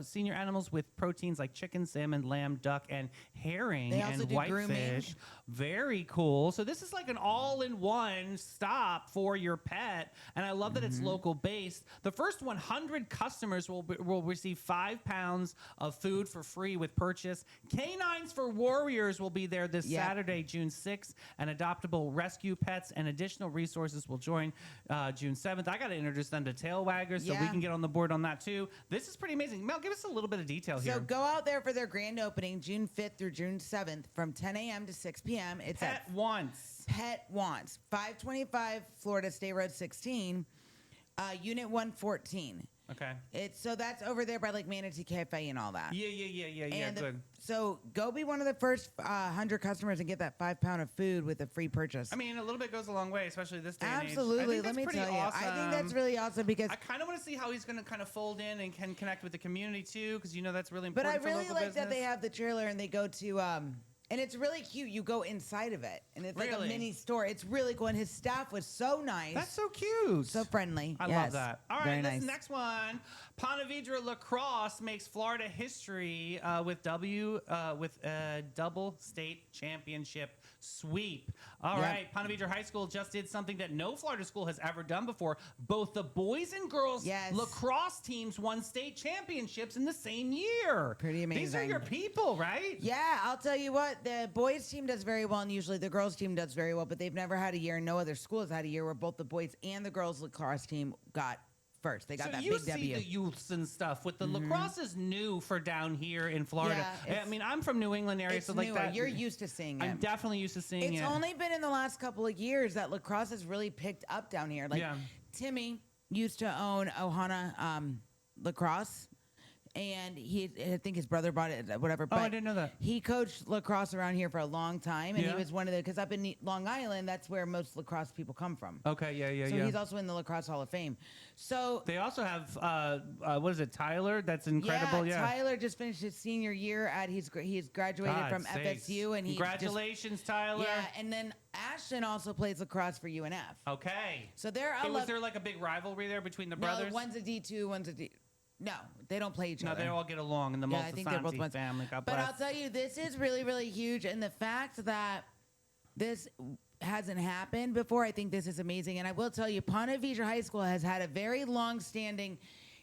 senior animals with proteins like chicken, salmon, lamb, duck, and herring They also and do whitefish. grooming. Very cool. So this is like an all-in-one stop for your pet, and I love that it's local based. The first 100 customers will receive 5 pounds of food for free with purchase. Canines for Warriors will be there this Saturday, June 6th, and adoptable rescue pets and additional resources will join June 7th. I got to introduce them to tail waggers so we can get on the board on that too. This is pretty amazing. Mel, give us a little bit of detail here. So go out there for their grand opening June 5th through June 7th from 10 a.m. to 6 p.m. It's Pet at Once. Pet Wants, 525 Florida State Road 16, Unit 114. Okay. So that's over there by like Manatee Cafe and all that. Yeah, And good. So go be one of the first 100 customers and get that 5 pound of food with a free purchase. I mean, a little bit goes a long way, especially this day and age. Absolutely. I think Let me that's tell pretty you. awesome. I think that's really awesome because. I kind of want to see how he's going to kind of fold in and can connect with the community too, because that's really But important. I really for like local that they business. have the trailer and they go to. And it's really cute. You go inside of it, and it's like a Really? mini store. It's really cool. And his staff was so nice. That's so cute. So friendly. I Yes. love that. All Very right, nice. this next one. Ponte Vedra Lacrosse makes Florida history with a double state championship sweep. All right, Ponte Vedra High School just did something that no Florida school has ever done before. Both the boys and girls lacrosse teams won state championships in the same year. Pretty amazing. These are your people, right? Yeah, I'll tell you what. The boys team does very well, and usually the girls team does very well. But they've never had a year, and no other school has had a year where both the boys and the girls lacrosse team got first. They got that you big see W. the youths and stuff with the lacrosse is new for down here in Florida. Yeah, I mean, I'm from New England area, It's so like newer. that. You're used to seeing it. I'm definitely used to seeing It's it. only been in the last couple of years that lacrosse has really picked up down here. Like Timmy used to own Ohana Lacrosse, and I think his brother bought it, whatever. But I didn't know that. He coached lacrosse around here for a long time, and Yeah. he was one of the, because up in Long Island, that's where most lacrosse people come from. Okay, yeah. So he's also in the Lacrosse Hall of Fame. So They also have, what is it, Tyler? That's incredible, yeah. Tyler just finished his senior year at, he's graduated God from sakes. FSU, and he Congratulations, Tyler. Yeah, and then Ashton also plays lacrosse for UNF. Okay. So they're Was there like a big rivalry there between the brothers? No, one's a D2, one's a D. No, they don't play each No, other. they all get along in the Yeah, I think they're both Multisanti ones. family. God But bless. I'll tell you, this is really, really huge, and the fact that this hasn't happened before, I think this is amazing. And I will tell you, Ponte Vedra High School has had a very long-standing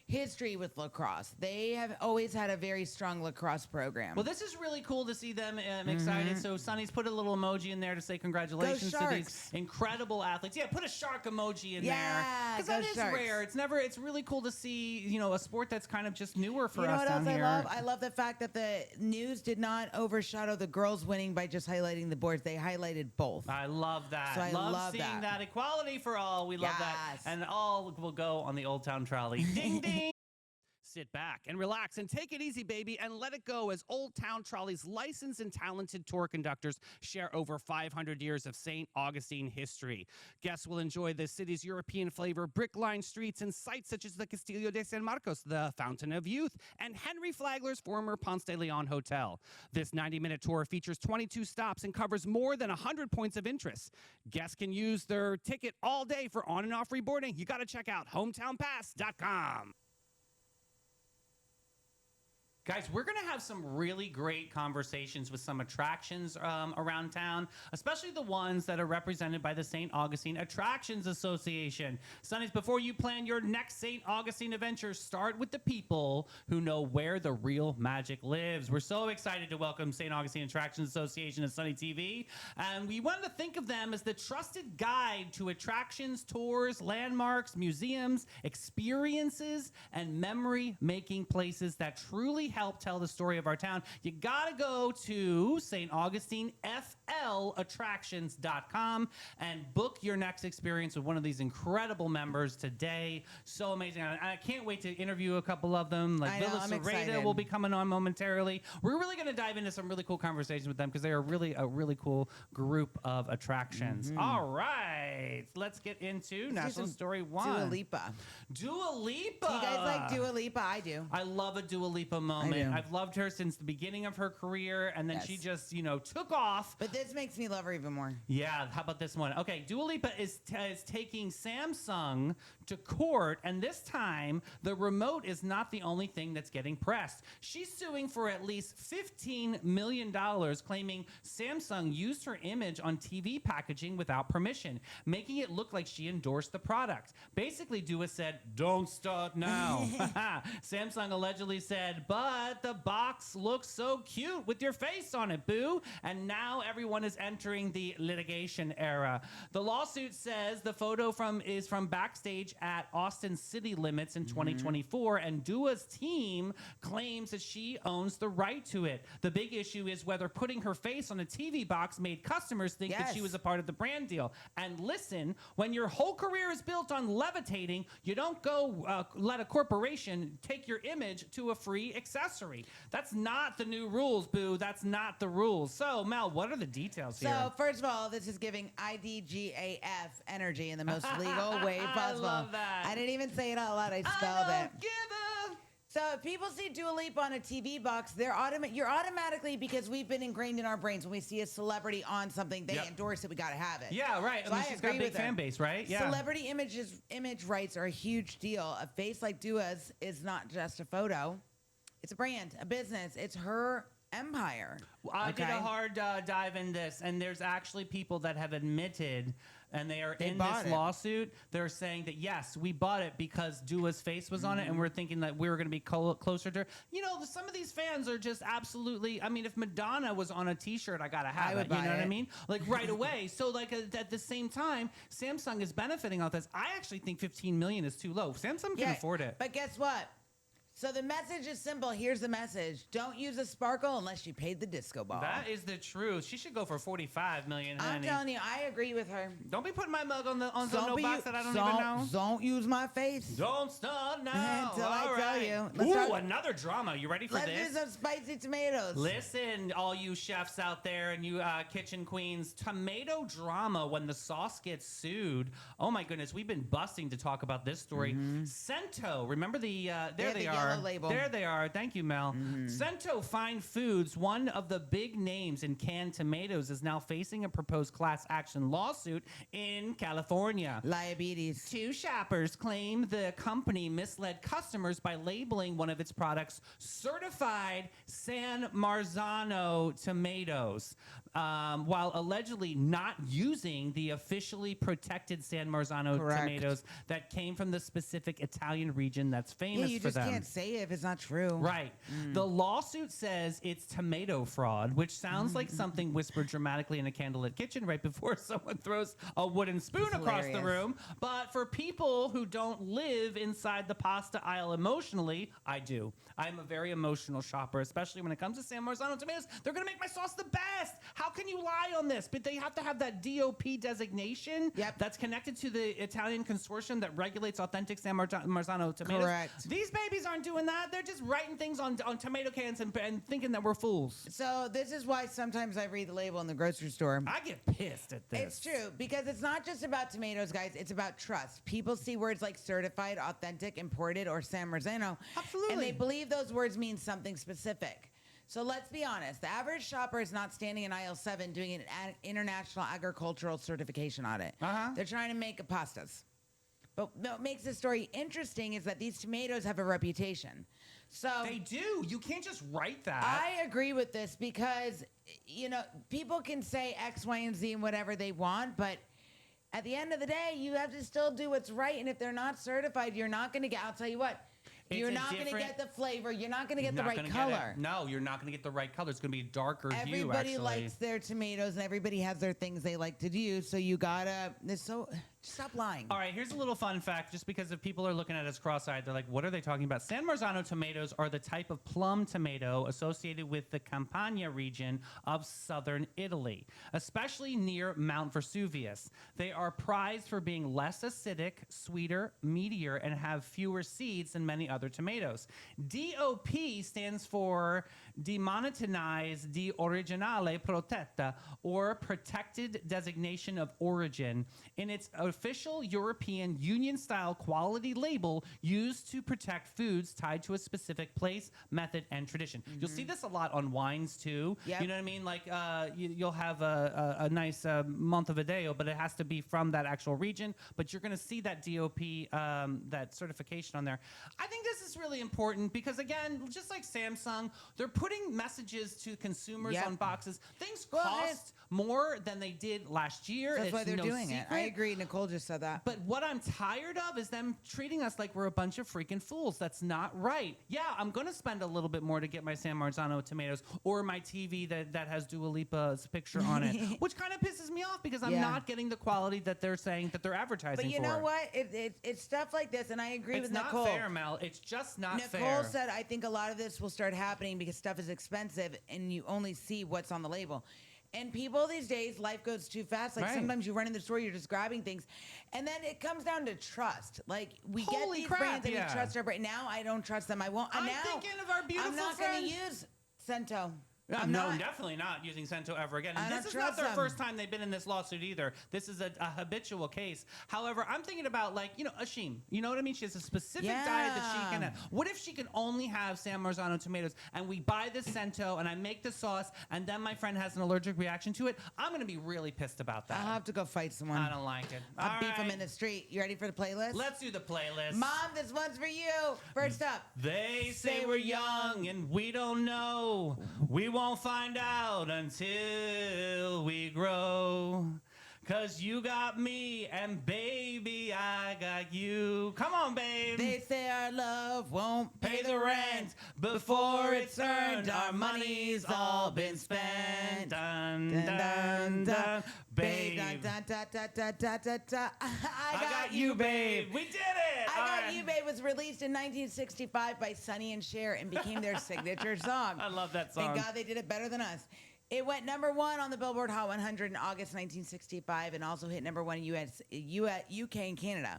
history with lacrosse. They have always had a very strong lacrosse program. Well, this is really cool to see them excited. So Sonny's put a little emoji in there to say congratulations to these Sharks. incredible athletes. Yeah, put a shark emoji in there. Yeah, Because go that is Sharks. rare. It's really cool to see, a sport that's kind of just newer for You know us what down else here. I love? I love the fact that the news did not overshadow the girls winning by just highlighting the boards. They highlighted both. I love that. So I love seeing that. that equality for all. We love that. Yes. And all will go on the Old Town Trolley. Ding, ding. Sit back and relax and take it easy, baby, and let it go as Old Town Trolley's licensed and talented tour conductors share over 500 years of St. Augustine history. Guests will enjoy the city's European flavor, brick-lined streets, and sites such as the Castillo de San Marcos, the Fountain of Youth, and Henry Flagler's former Ponce de Leon Hotel. This 90-minute tour features 22 stops and covers more than 100 points of interest. Guests can use their ticket all day for on- and off reboarding. You got to check out hometownpass.com. Guys, we're going to have some really great conversations with some attractions around town, especially the ones that are represented by the St. Augustine Attractions Association. Sonnies, before you plan your next St. Augustine adventure, start with the people who know where the real magic lives. We're so excited to welcome St. Augustine Attractions Association to Sunny TV, and we wanted to think of them as the trusted guide to attractions, tours, landmarks, museums, experiences, and memory-making places that truly help tell the story of our town. You gotta go to St. Augustine FLattractions.com and book your next experience with one of these incredible members today. So amazing. I can't wait to interview a couple of them. Like Villa I'm Serrata excited. will be coming on momentarily. We're really going to dive into some really cool conversations with them because they are really a really cool group of attractions. All right, let's get into National Story 1. Dua Lipa. Dua Lipa. Do you guys like Dua Lipa? I do. I love a Dua Lipa moment. do. I've loved her since the beginning of her career, and then Yes. she just, took off. But this makes me love her even more. Yeah, how about this one? Okay, Dua Lipa is taking Samsung to court, and this time the remote is not the only thing that's getting pressed. She's suing for at least $15 million, claiming Samsung used her image on TV packaging without permission, making it look like she endorsed the product. Basically, Dua said, "Don't start now." Samsung allegedly said, "But the box looks so cute with your face on it, boo." And now everyone is entering the litigation era. The lawsuit says the photo is from backstage at Austin City Limits in 2024, and Dua's team claims that she owns the right to it. The big issue is whether putting her face on a TV box made customers think that she Yes. was a part of the brand deal. And listen, when your whole career is built on levitating, you don't go let a corporation take your image to a free accessory. That's not the new rules, boo. That's not the rules. So, Mel, what are the details here? So, first of all, this is giving IDGAF energy in the most legal way possible. I love that. I didn't even say it out loud. I I spelled don't it. give a... So if people see Dua Lipa on a TV box, you're automatically, because we've been ingrained in our brains, when we see a celebrity on something, they Yep. endorse it, we got to have it. Yeah, right. So I mean, I she's got a agree big with her. fan base, right? Yeah. Celebrity image rights are a huge deal. A face like Dua's is not just a photo. It's a brand, a business. It's her empire. I did Okay? a hard dive in this, and there's actually people that have admitted, and they are They in bought this it. lawsuit. They're saying that, yes, we bought it because Dua's face was on it, and we're thinking that we were going to be closer to her. Some of these fans are just absolutely, I mean, if Madonna was on a T-shirt, I got to have I it. would You know buy what I it. mean? Like right away. So like at the same time, Samsung is benefiting off this. I actually think $15 million is too low. Samsung can afford it. But guess what? So the message is simple. Here's the message. Don't use a sparkle unless you paid the disco ball. That is the truth. She should go for 45 million. I'm honey. telling you, I agree with her. Don't be putting my mug on some no box that I don't even know. Don't use my face. Don't start now. Until I All tell right. you. Another drama. You ready for Let's this? do some spicy tomatoes. Listen, all you chefs out there and you kitchen queens, tomato drama when the sauce gets sued. Oh my goodness, we've been busting to talk about this story. Cento, remember there they are. Yellow label. There they are. Thank you, Mel. Cento Fine Foods, one of the big names in canned tomatoes, is now facing a proposed class action lawsuit in California. Diabetes. 2 shoppers claim the company misled customers by labeling one of its products certified San Marzano tomatoes, while allegedly not using the officially protected San Marzano tomatoes that came from the specific Italian region that's famous you for them. just can't say it if it's not true. Right. The lawsuit says it's tomato fraud, which sounds like something whispered dramatically in a candlelit kitchen right before someone throws a wooden spoon across the room. But for people who don't live inside the pasta aisle emotionally, I do. I'm a very emotional shopper, especially when it comes to San Marzano tomatoes. They're going to make my sauce the best. How can you lie on this? But they have to have that DOP designation that's connected to the Italian consortium that regulates authentic San Marzano tomatoes. Correct. These babies aren't doing that. They're just writing things on tomato cans and thinking that we're fools. So this is why sometimes I read the label in the grocery store. I get pissed at this. It's true, because it's not just about tomatoes, guys. It's about trust. People see words like certified, authentic, imported, or San Marzano. Absolutely. And they believe those words mean something specific. So let's be honest. The average shopper is not standing in aisle 7 doing an international agricultural certification audit. They're trying to make pastas. But what makes this story interesting is that these tomatoes have a reputation. So they do. You can't just write that. I agree with this because, people can say X, Y, and Z and whatever they want, but at the end of the day, you have to still do what's right. And if they're not certified, you're not going to get, I'll tell you what, you're not going to get the flavor. You're not going to get the right color. No, you're not going to get the right color. It's going to be a darker hue, actually. Everybody likes their tomatoes, and everybody has their things they like to do. So you got to, stop lying. All right, here's a little fun fact, just because if people are looking at us cross-eyed, they're like, what are they talking about? San Marzano tomatoes are the type of plum tomato associated with the Campania region of southern Italy, especially near Mount Vesuvius. They are prized for being less acidic, sweeter, meatier, and have fewer seeds than many other tomatoes. DOP stands for Demonetized di Originale Protetta, or Protected Designation of Origin, in its official European Union-style quality label used to protect foods tied to a specific place, method, and tradition. You'll see this a lot on wines, too. Yep. You know what I mean? Like, you'll have a nice Montevideo, but it has to be from that actual region. But you're going to see that DOP, that certification on there. I think this is really important because, again, just like Samsung, they're putting messages to consumers on boxes. Things cost more than they did last year. That's why they're doing secret. it. I agree. Nicole just said that. But what I'm tired of is them treating us like we're a bunch of freaking fools. That's not right. Yeah, I'm going to spend a little bit more to get my San Marzano tomatoes or my TV that has Dua Lipa's picture on it, which kind of pisses me off because I'm not getting the quality that they're saying that they're advertising for. But you know what? It's stuff like this, and I agree with Nicole. It's not fair, Mel. It's just not fair. Nicole said, I think a lot of this will start happening because stuff is expensive and you only see what's on the label. And people these days, life goes too fast. Like sometimes you run in the store, you're just grabbing things. And then it comes down to trust. Like we get these brands and we trust our brand. Now I don't trust them. I won't. I'm thinking of our beautiful I'm not going to use Cento. I'm definitely not using Cento ever again. And this is not their first time they've been in this lawsuit either. This is a habitual case. However, I'm thinking about Ashim. You know what I mean? She has a specific diet that she can have. What if she can only have San Marzano tomatoes and we buy this Cento and I make the sauce and then my friend has an allergic reaction to it? I'm going to be really pissed about that. I'll have to go fight someone. I don't like it. I'll beef them in the street. You ready for the playlist? Let's do the playlist. Mom, this one's for you. First up. They say we're young and we don't know. We won't find out until we grow. 'Cause you got me and baby I got you. Come on, babe. They say our love won't pay the rent. Before it's earned, our money's all been spent. Dun, dun, dun. Babe. Da, da, da, da, da, da, da. I got you, babe. We did it. I Got You, Babe was released in 1965 by Sonny and Cher and became their signature song. I love that song. Thank God they did it better than us. It went number 1 on the Billboard Hot 100 in August 1965 and also hit number 1 in UK and Canada.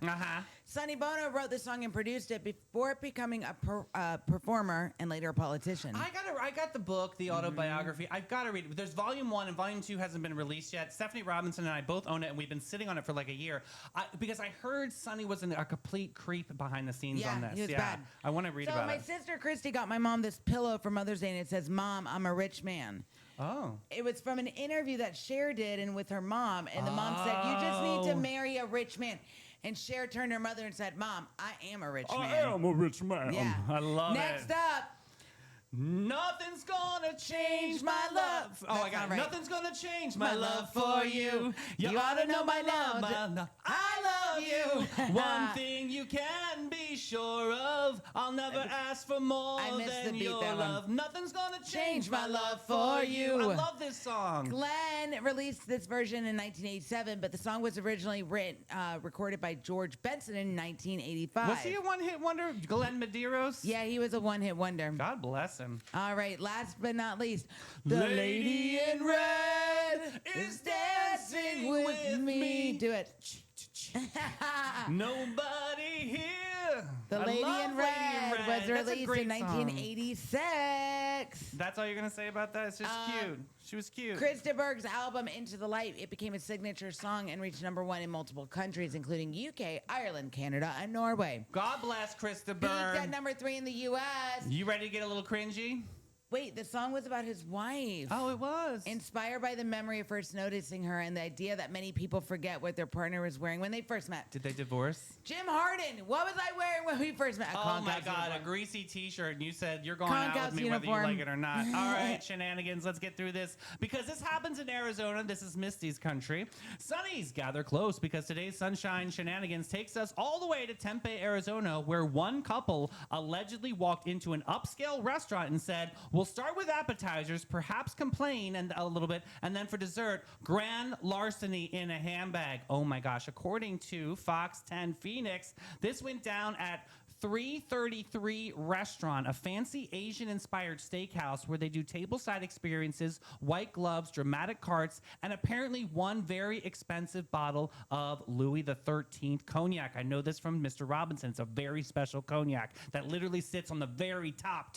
Sonny Bono wrote the song and produced it before becoming a performer and later a politician. I got the book, the autobiography. I've got to read it. There's volume 1 and volume 2 hasn't been released yet. Stephanie Robinson and I both own it, and we've been sitting on it for like a year because I heard Sonny was a complete creep behind the scenes on this. He was bad. I want to read about it. So my sister Christy got my mom this pillow for Mother's Day, and it says, "Mom, I'm a rich man." Oh. It was from an interview that Cher did and with her mom, and the mom said, "You just need to marry a rich man." And Cher turned to her mother and said, "Mom, I am a rich man." I am a rich man. Yeah. I love Next it. up. Nothing's gonna change my love. Oh, I got it. Right. Nothing's gonna change my love for you. You ought to know my love. I love you. One thing you can be sure of, I'll never ask for more than your love. Nothing's gonna change my love for you. I love this song. Glenn released this version in 1987, but the song was originally recorded by George Benson in 1985. Was he a one-hit wonder? Glenn Medeiros? Yeah, he was a one-hit wonder. God bless him. All right, last but not least, the lady in red is dancing with me. Do it. Nobody here. The Lady in Red was released in 1986. That's all you're going to say about that? It's just cute. She was cute. Krista Berg's album Into the Light, it became a signature song and reached number 1 in multiple countries, including UK, Ireland, Canada, and Norway. God bless Krista Peaked Berg. at number 3 in the U.S. You ready to get a little cringy? Wait, the song was about his wife. Oh, it was. Inspired by the memory of first noticing her and the idea that many people forget what their partner was wearing when they first met. Did they divorce? Jim Harden, what was I wearing when we first met? Oh my God, a greasy t-shirt, and you said you're going out with me whether you like it or not. All right, shenanigans, let's get through this. Because this happens in Arizona, this is Misty's country. Sunnies, gather close because today's Sunshine Shenanigans takes us all the way to Tempe, Arizona, where one couple allegedly walked into an upscale restaurant and said, "We'll start with appetizers, perhaps complain and a little bit, and then for dessert, grand larceny in a handbag." Oh my gosh. According to Fox 10 Phoenix, this went down at 333 Restaurant, a fancy Asian-inspired steakhouse where they do tableside experiences, white gloves, dramatic carts, and apparently one very expensive bottle of Louis XIII cognac. I know this from Mr. Robinson. It's a very special cognac that literally sits on the very top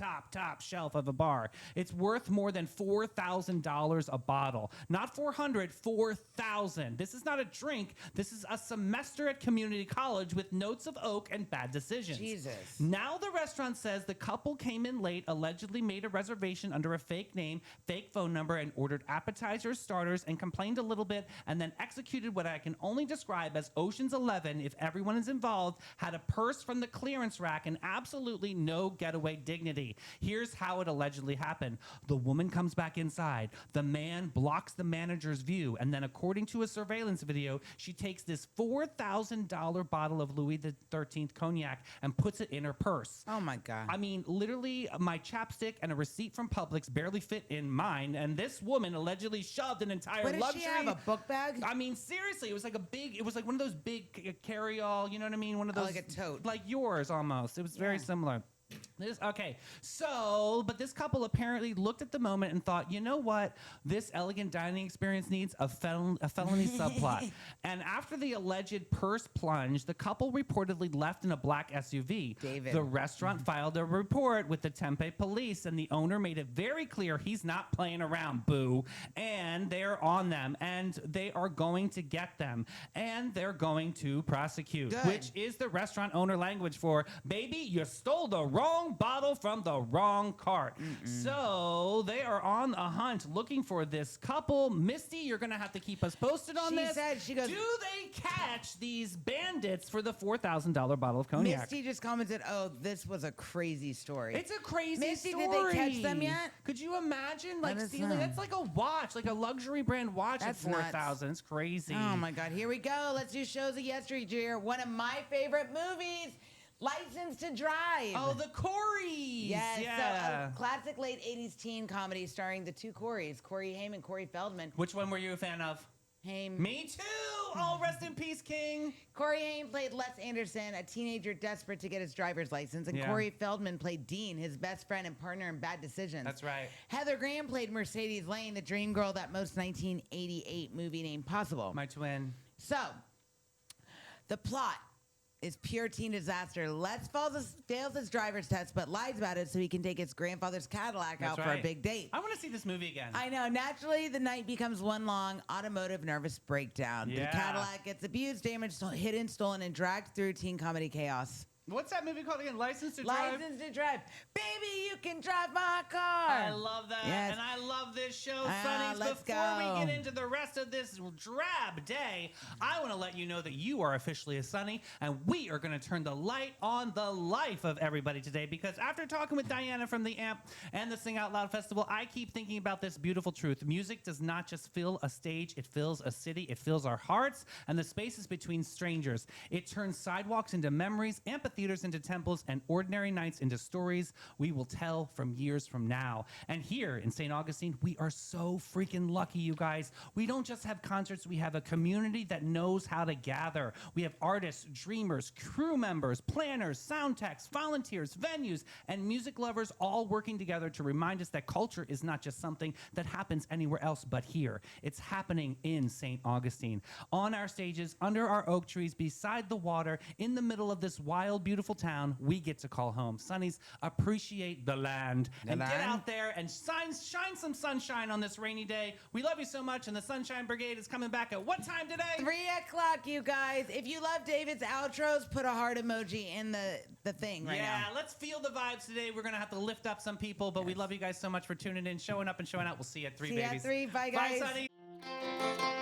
shelf of a bar. It's worth more than $4,000 a bottle. Not 400, 4,000. This is not a drink. This is a semester at community college with notes of oak and bad decisions. Jesus. Now the restaurant says the couple came in late, allegedly made a reservation under a fake name, fake phone number, and ordered appetizers, starters, and complained a little bit, and then executed what I can only describe as Ocean's 11 if everyone is involved, had a purse from the clearance rack, and absolutely no getaway dignity. Here's how it allegedly happened. The woman comes back inside. The man blocks the manager's view, and then according to a surveillance video, she takes this $4,000 bottle of Louis XIII cognac and puts it in her purse. Oh my God. I mean, literally, my chapstick and a receipt from Publix barely fit in mine, and this woman allegedly shoved an entire What did luxury. she have, a book bag? I mean, seriously, it was like one of those big carry-all, you know what I mean? One of those. Like a tote. Like yours, almost. It was very similar. But this couple apparently looked at the moment and thought, you know what? This elegant dining experience needs a felony subplot. And after the alleged purse plunge, the couple reportedly left in a black SUV. David. The restaurant filed a report with the Tempe police, and the owner made it very clear he's not playing around, boo. And they're on them, and they are going to get them, and they're going to prosecute, Good. which is the restaurant owner language for, baby, you stole the wrong bottle from the wrong cart. So they are on a hunt looking for this couple. Misty, you're going to have to keep us posted on this. She goes, do they catch these bandits for the $4,000 bottle of cognac? Misty just commented, "Oh, this was a crazy story." It's a crazy Misty, story. did they catch them yet? Could you imagine, like, Let us stealing? know. That's like a watch, like a luxury brand watch That's at nuts. $4,000. It's crazy. Oh my God, here we go. Let's do shows of yesteryear. One of my favorite movies, License to Drive. Oh, the Coreys. Yes, Yeah. so a classic late 80s teen comedy starring the two Coreys, Corey Haim and Corey Feldman. Which one were you a fan of? Haim. Me too. Oh, rest in peace, King. Corey Haim played Les Anderson, a teenager desperate to get his driver's license. And Yeah. Corey Feldman played Dean, his best friend and partner in Bad Decisions. That's right. Heather Graham played Mercedes Lane, the dream girl that most 1988 movie named possible. My twin. So, the plot is pure teen disaster. Les fails his driver's test, but lies about it so he can take his grandfather's Cadillac That's out for a right. big date. I want to see this movie again. I know. Naturally, the night becomes one long automotive nervous breakdown. Yeah. The Cadillac gets abused, damaged, hidden, stolen, and dragged through teen comedy chaos. What's that movie called again? License to Drive? License to Drive. Baby, you can drive my car. I love that. Yes. And I love this show, Ah, Sonnies. let's Before we go. get into the rest of this drab day, I want to let you know that you are officially a Sonny, and we are going to turn the light on the life of everybody today, because after talking with Dianya from the AMP and the Sing Out Loud Festival, I keep thinking about this beautiful truth. Music does not just fill a stage, it fills a city, it fills our hearts and the spaces between strangers. It turns sidewalks into memories, amphitheaters into temples, and ordinary nights into stories we will tell from years from now. And here in St. Augustine, we are so freaking lucky, you guys. We don't just have concerts, we have a community that knows how to gather. We have artists, dreamers, crew members, planners, sound techs, volunteers, venues, and music lovers all working together to remind us that culture is not just something that happens anywhere else but here. It's happening in St. Augustine. On our stages, under our oak trees, beside the water, in the middle of this wild, beautiful town, we get to call home. Sonnies, appreciate the land and get out there and shine some sunshine on this rainy day. We love you so much, and the Sunshine Brigade is coming back at what time today? 3 o'clock, you guys. If you love David's outros, put a heart emoji in the thing right now. Yeah, let's feel the vibes today. We're going to have to lift up some people, but we love you guys so much for tuning in, showing up, and showing out. We'll see you at 3, See you at babies. 3. Bye, guys. Bye, Sonny.